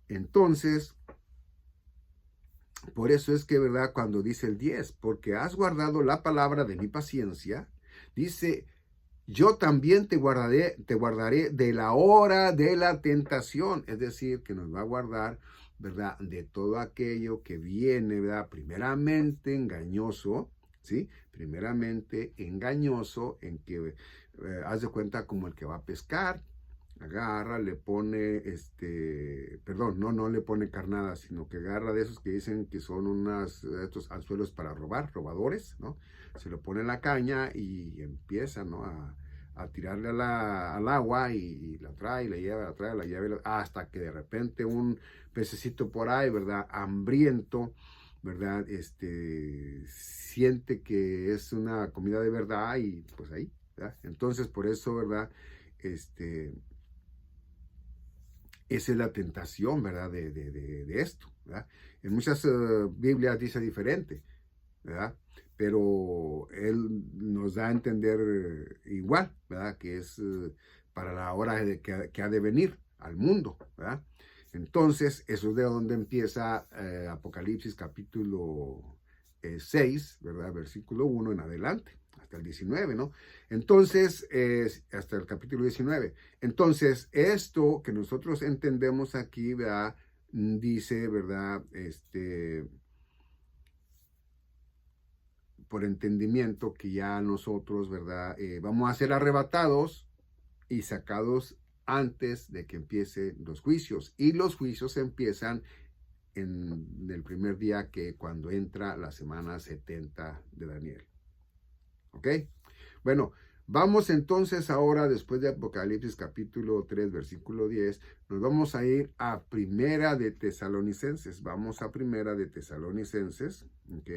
Speaker 1: Entonces, por eso es que, ¿verdad? Cuando dice el 10, porque has guardado la palabra de mi paciencia, dice, yo también te guardaré de la hora de la tentación. Es decir, que nos va a guardar, ¿verdad? De todo aquello que viene, ¿verdad? Primeramente engañoso, ¿sí? Primeramente engañoso, en que haz de cuenta como el que va a pescar, agarra, le pone, perdón, no le pone carnada, sino que agarra de esos que dicen que son estos anzuelos para robar, robadores, ¿no? Se lo pone en la caña y empieza, ¿no? A tirarle al agua y la trae, la lleva, la trae, la lleva, hasta que de repente un pececito por ahí, ¿verdad? Hambriento, ¿verdad? Siente que es una comida de verdad y pues ahí, ¿verdad? Entonces, por eso, ¿verdad? Esa es la tentación, ¿verdad? De esto, ¿verdad? En muchas Biblias dice diferente, ¿verdad? pero él nos da a entender igual, ¿verdad? Que es para la hora que ha de venir al mundo, ¿verdad? Entonces, eso es de donde empieza Apocalipsis capítulo 6, ¿verdad? Versículo 1 en adelante, hasta el 19, ¿no? Entonces, hasta el capítulo 19. Entonces, esto que nosotros entendemos aquí, ¿verdad? Dice, ¿verdad? Por entendimiento que ya nosotros, ¿verdad? Vamos a ser arrebatados y sacados antes de que empiecen los juicios. Y los juicios empiezan en el primer día que cuando entra la semana 70 de Daniel. ¿Ok? Bueno, vamos entonces ahora, después de Apocalipsis capítulo 3, versículo 10, nos vamos a ir a Primera de Tesalonicenses. Vamos a Primera de Tesalonicenses, ¿ok?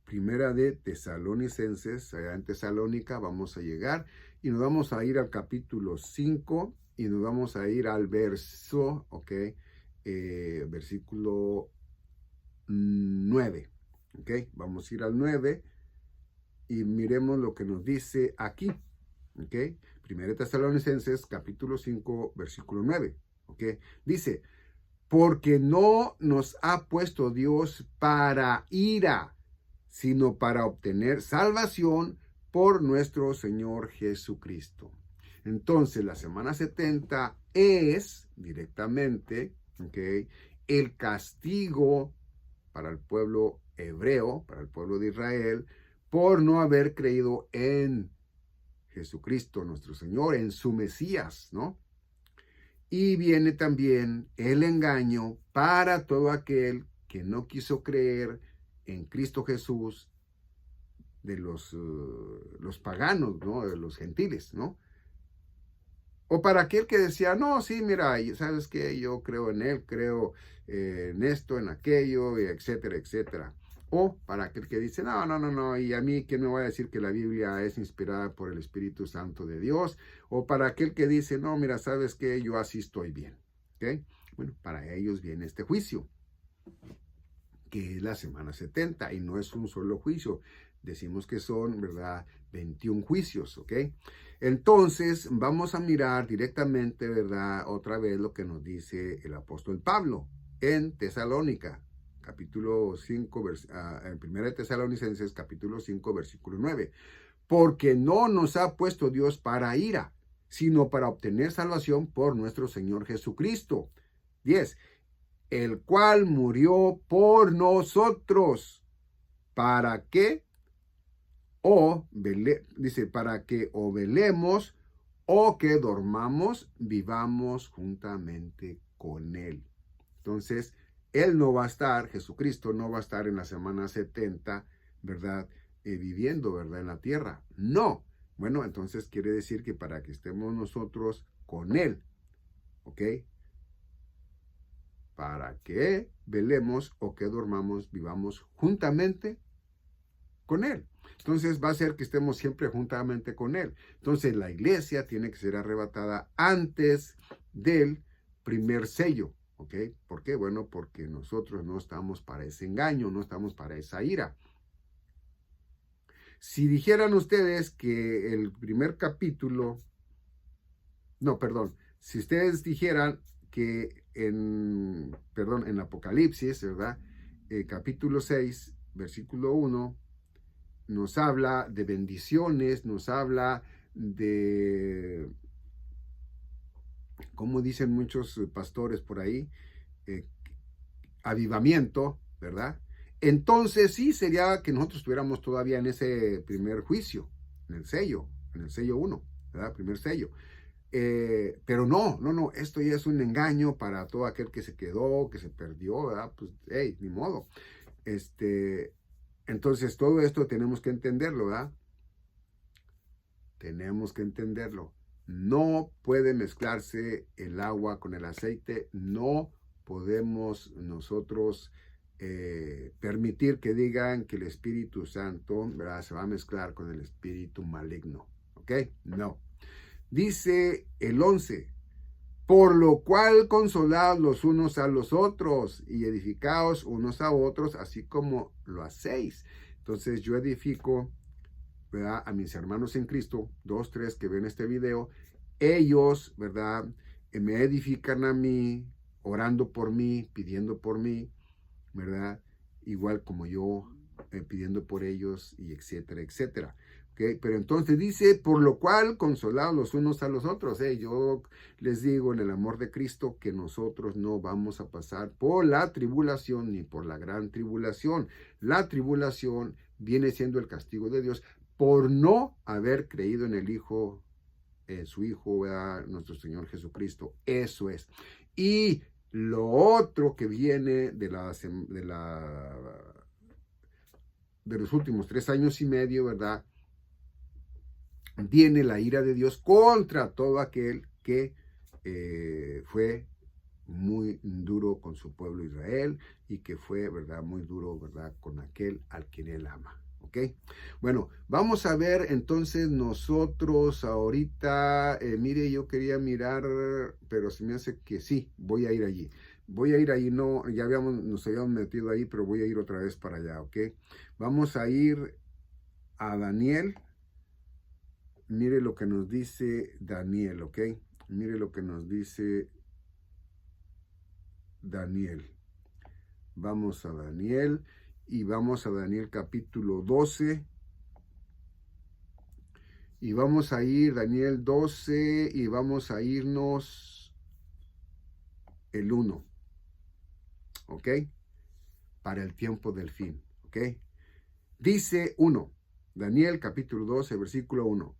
Speaker 1: Primera de Tesalonicenses, allá en Tesalónica vamos a llegar y nos vamos a ir al capítulo 5 y nos vamos a ir al verso, ¿ok? Versículo 9, ¿ok? Vamos a ir al 9 y miremos lo que nos dice aquí, ¿ok? Primera de Tesalonicenses, capítulo 5, versículo 9, ¿ok? Dice, porque no nos ha puesto Dios para ira, sino para obtener salvación por nuestro Señor Jesucristo. Entonces, la semana 70 es directamente, ¿okay?, el castigo para el pueblo hebreo, para el pueblo de Israel, por no haber creído en Jesucristo, nuestro Señor, en su Mesías, ¿no? Y viene también el engaño para todo aquel que no quiso creer en Cristo Jesús, de los paganos, ¿no? De los gentiles, ¿no? O para aquel que decía, no, sí, mira, ¿sabes qué? Yo creo en él, creo en esto, en aquello, etcétera, etcétera. O para aquel que dice, no, no, no, no, y a mí, ¿quién me va a decir que la Biblia es inspirada por el Espíritu Santo de Dios? O para aquel que dice, no, mira, ¿sabes qué? Yo así estoy bien, ¿ok? Bueno, para ellos viene este juicio, que es la semana 70, y no es un solo juicio. Decimos que son, ¿verdad?, 21 juicios, ¿ok? Entonces, vamos a mirar directamente, ¿verdad?, otra vez lo que nos dice el apóstol Pablo en Tesalónica, capítulo 5, en 1 Tesalonicenses, capítulo 5, versículo 9. Porque no nos ha puesto Dios para ira, sino para obtener salvación por nuestro Señor Jesucristo. 10. El cual murió por nosotros. ¿Para qué? Dice, para que o velemos o que dormamos, vivamos juntamente con Él. Entonces, Él no va a estar, Jesucristo no va a estar en la semana 70, ¿verdad? Viviendo, ¿verdad? En la tierra. No. Bueno, entonces quiere decir que para que estemos nosotros con Él, ¿ok? Para que velemos o que dormamos, vivamos juntamente con Él. Entonces va a ser que estemos siempre juntamente con Él. Entonces la iglesia tiene que ser arrebatada antes del primer sello. ¿Ok? ¿Por qué? Bueno, porque nosotros no estamos para ese engaño, no estamos para esa ira. Si dijeran ustedes que el primer capítulo, no, perdón, si ustedes dijeran que en Apocalipsis, ¿verdad? Capítulo 6, versículo 1, nos habla de bendiciones, nos habla de, como dicen muchos pastores por ahí, avivamiento, ¿verdad? Entonces sí sería que nosotros estuviéramos todavía en ese primer juicio, en el sello 1, ¿verdad? Primer sello. Pero no, esto ya es un engaño para todo aquel que se quedó, que se perdió, ¿verdad? Pues, hey, ni modo. Entonces todo esto tenemos que entenderlo, ¿verdad? Tenemos que entenderlo. No puede mezclarse el agua con el aceite. No podemos nosotros permitir que digan que el Espíritu Santo, ¿verdad?, se va a mezclar con el espíritu maligno. ¿Ok? No. Dice el 11. por lo cual consolaos los unos a los otros y edificaos unos a otros, así como lo hacéis. Entonces yo edifico, ¿verdad?, a mis hermanos en Cristo, 2, 3 que ven este video. Ellos, ¿verdad?, me edifican a mí, orando por mí, pidiendo por mí, ¿verdad? Igual como yo pidiendo por ellos, y etcétera, etcétera. ¿Okay? Pero entonces dice, por lo cual consolados los unos a los otros. Yo les digo en el amor de Cristo que nosotros no vamos a pasar por la tribulación ni por la gran tribulación. La tribulación viene siendo el castigo de Dios por no haber creído en el Hijo, su Hijo, ¿verdad?, nuestro Señor Jesucristo. Eso es. Y lo otro que viene de los últimos 3 años y medio, ¿verdad?, viene la ira de Dios contra todo aquel que fue muy duro con su pueblo Israel y que fue, ¿verdad?, muy duro, ¿verdad?, con aquel al quien él ama. ¿Ok? Bueno, vamos a ver entonces nosotros ahorita, mire, yo quería mirar, pero se me hace que sí, voy a ir allí. Voy a ir ahí, no, ya nos habíamos metido ahí, pero voy a ir otra vez para allá, ¿ok? Vamos a ir a Daniel. Mire lo que nos dice Daniel, ¿ok? Mire lo que nos dice Daniel. Vamos a Daniel y vamos a Daniel capítulo 12. Y vamos a ir Daniel 12 y vamos a irnos el 1. ¿Ok? Para el tiempo del fin. ¿Ok? Dice 1. Daniel capítulo 12, versículo 1.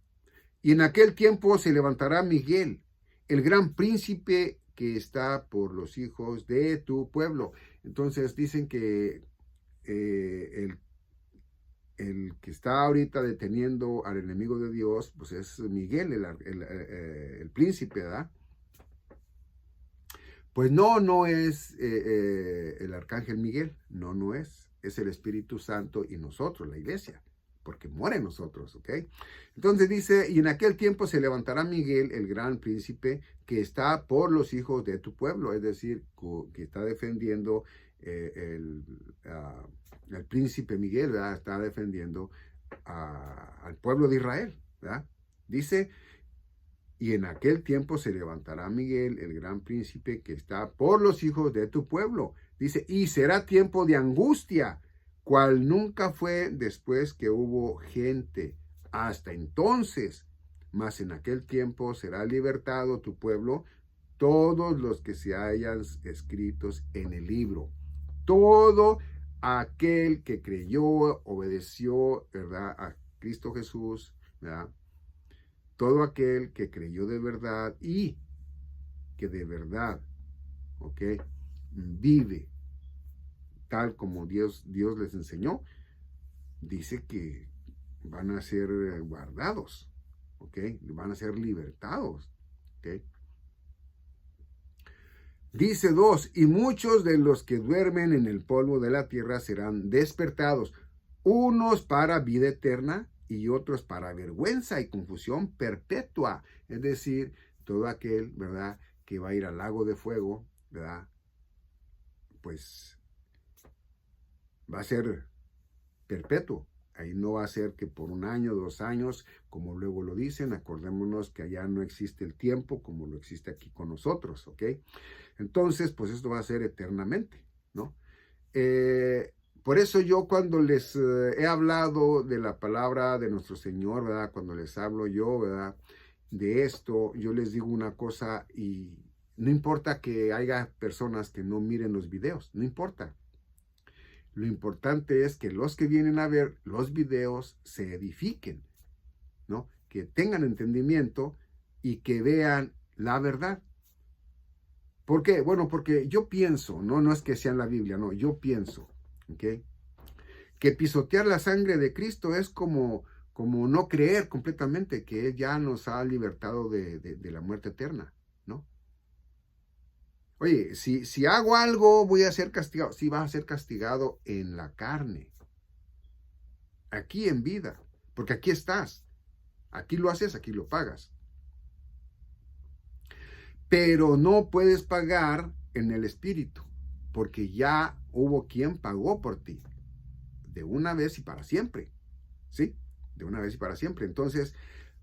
Speaker 1: Y en aquel tiempo se levantará Miguel, el gran príncipe que está por los hijos de tu pueblo. Entonces dicen que el que está ahorita deteniendo al enemigo de Dios, pues es Miguel, el príncipe, ¿verdad? Pues no es el arcángel Miguel, no es. Es el Espíritu Santo y nosotros, la iglesia, porque muere en nosotros, ¿ok? Entonces dice, y en aquel tiempo se levantará Miguel, el gran príncipe, que está por los hijos de tu pueblo, es decir, que está defendiendo el príncipe Miguel, ¿verdad? Está defendiendo al pueblo de Israel, ¿verdad? Dice, y en aquel tiempo se levantará Miguel, el gran príncipe, que está por los hijos de tu pueblo. Dice, y será tiempo de angustia, cual nunca fue después que hubo gente, hasta entonces. Mas en aquel tiempo será libertado tu pueblo, todos los que se hayan escritos en el libro. Todo aquel que creyó, obedeció, ¿verdad?, a Cristo Jesús, ¿verdad? Todo aquel que creyó de verdad y que de verdad, ¿ok?, vive tal como Dios les enseñó, dice que van a ser guardados, ¿ok? Van a ser libertados, ¿ok? Dice 2, y muchos de los que duermen en el polvo de la tierra serán despertados, unos para vida eterna y otros para vergüenza y confusión perpetua. Es decir, todo aquel, ¿verdad?, que va a ir al lago de fuego, ¿verdad?, pues va a ser perpetuo. Ahí no va a ser que por 1 año, 2 años, como luego lo dicen. Acordémonos que allá no existe el tiempo como lo existe aquí con nosotros, ¿ok? Entonces, pues esto va a ser eternamente, ¿no? Por eso yo cuando les he hablado de la palabra de nuestro Señor, ¿verdad?, cuando les hablo yo, ¿verdad?, de esto, yo les digo una cosa, y no importa que haya personas que no miren los videos, no importa. Lo importante es que los que vienen a ver los videos se edifiquen, ¿no? Que tengan entendimiento y que vean la verdad. ¿Por qué? Bueno, porque yo pienso, no es que sea en la Biblia, no, yo pienso, ¿ok?, que pisotear la sangre de Cristo es como no creer completamente que Él ya nos ha libertado de la muerte eterna, ¿no? Oye, si hago algo, voy a ser castigado. Sí, vas a ser castigado en la carne, aquí en vida, porque aquí estás. Aquí lo haces, aquí lo pagas. pero no puedes pagar en el espíritu, porque ya hubo quien pagó por ti, de una vez y para siempre, ¿sí? De una vez y para siempre. Entonces,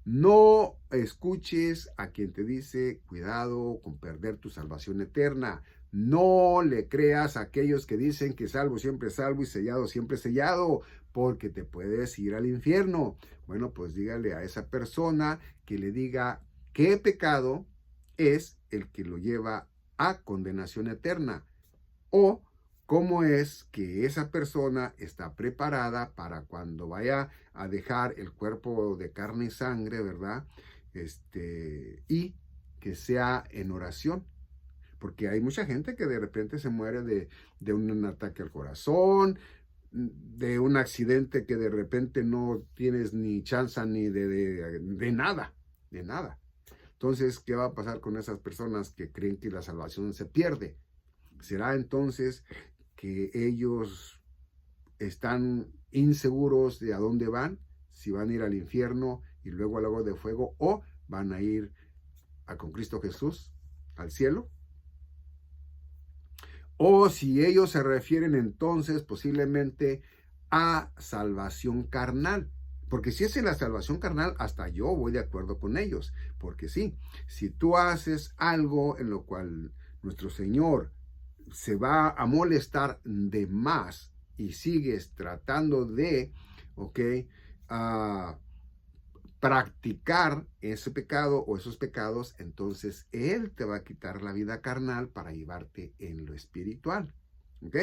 Speaker 1: no escuches a quien te dice, cuidado con perder tu salvación eterna. No le creas a aquellos que dicen que salvo siempre salvo y sellado siempre sellado, porque te puedes ir al infierno. Bueno, pues dígale a esa persona que le diga qué pecado es el que lo lleva a condenación eterna, o cómo es que esa persona está preparada para cuando vaya a dejar el cuerpo de carne y sangre, ¿verdad? Y que sea en oración. Porque hay mucha gente que de repente se muere de un ataque al corazón, de un accidente que de repente no tienes ni chance ni de nada, de nada. Entonces, ¿qué va a pasar con esas personas que creen que la salvación se pierde? ¿Será entonces que ellos están inseguros de a dónde van? Si van a ir al infierno y luego al lago de fuego, o van a ir con Cristo Jesús al cielo. O si ellos se refieren entonces posiblemente a salvación carnal. Porque si es en la salvación carnal, hasta yo voy de acuerdo con ellos. Porque sí, si tú haces algo en lo cual nuestro Señor se va a molestar de más y sigues tratando de, ok, practicar ese pecado o esos pecados, entonces Él te va a quitar la vida carnal para llevarte en lo espiritual. ¿Ok?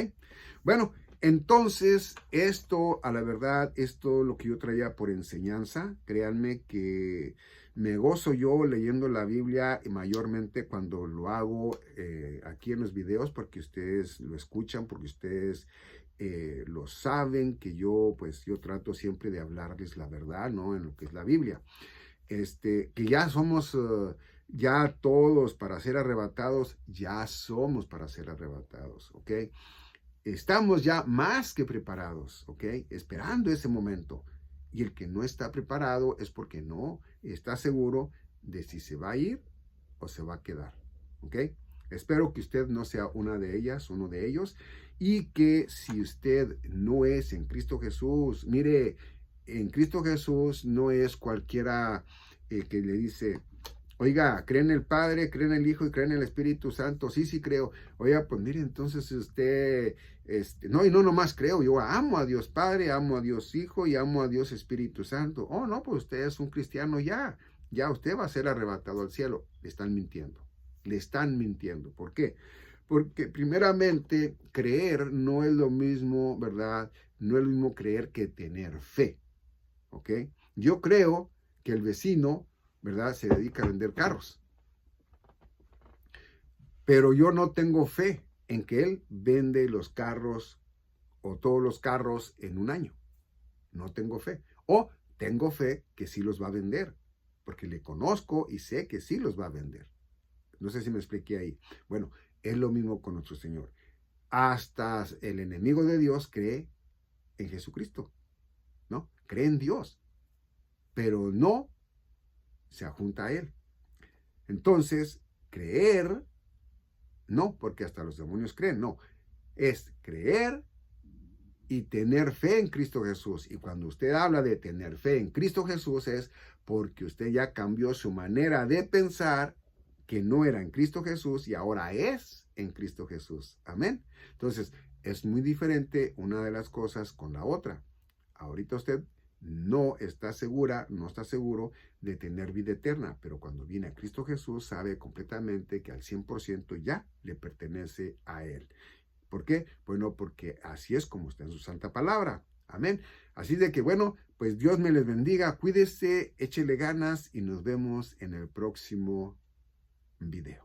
Speaker 1: Bueno, entonces esto, a la verdad, esto lo que yo traía por enseñanza. Créanme que me gozo yo leyendo la Biblia y mayormente cuando lo hago aquí en los videos, porque ustedes lo escuchan, porque ustedes lo saben, que yo trato siempre de hablarles la verdad, ¿no? En lo que es la Biblia. Que ya somos, ya todos para ser arrebatados, ya somos para ser arrebatados, ¿ok? Estamos ya más que preparados, ¿ok? Esperando ese momento. Y el que no está preparado es porque no está seguro de si se va a ir o se va a quedar, ¿ok? Espero que usted no sea una de ellas, uno de ellos, y que si usted no es en Cristo Jesús, mire, en Cristo Jesús no es cualquiera que le dice, oiga, ¿cree en el Padre, cree en el Hijo y cree en el Espíritu Santo? Sí, sí creo. Oiga, pues mire, entonces usted, no, y no nomás creo, yo amo a Dios Padre, amo a Dios Hijo y amo a Dios Espíritu Santo. Oh, no, pues usted es un cristiano ya, ya usted va a ser arrebatado al cielo. Le están mintiendo, le están mintiendo. ¿Por qué? Porque primeramente creer no es lo mismo, ¿verdad? No es lo mismo creer que tener fe, ¿ok? Yo creo que el vecino, ¿verdad?, se dedica a vender carros. Pero yo no tengo fe en que él vende los carros o todos los carros en un año. No tengo fe. O tengo fe que sí los va a vender, porque le conozco y sé que sí los va a vender. No sé si me expliqué ahí. Bueno, es lo mismo con nuestro Señor. Hasta el enemigo de Dios cree en Jesucristo, ¿no? Cree en Dios, pero no se ajunta a Él. Entonces, creer, no, porque hasta los demonios creen, no. Es creer y tener fe en Cristo Jesús. Y cuando usted habla de tener fe en Cristo Jesús es porque usted ya cambió su manera de pensar, que no era en Cristo Jesús y ahora es en Cristo Jesús. Amén. Entonces, es muy diferente una de las cosas con la otra. Ahorita usted no está segura, no está seguro de tener vida eterna, pero cuando viene a Cristo Jesús sabe completamente que al 100% ya le pertenece a Él. ¿Por qué? Bueno, porque así es como está en su santa palabra. Amén. Así de que, bueno, pues Dios me les bendiga, cuídese, échele ganas y nos vemos en el próximo video.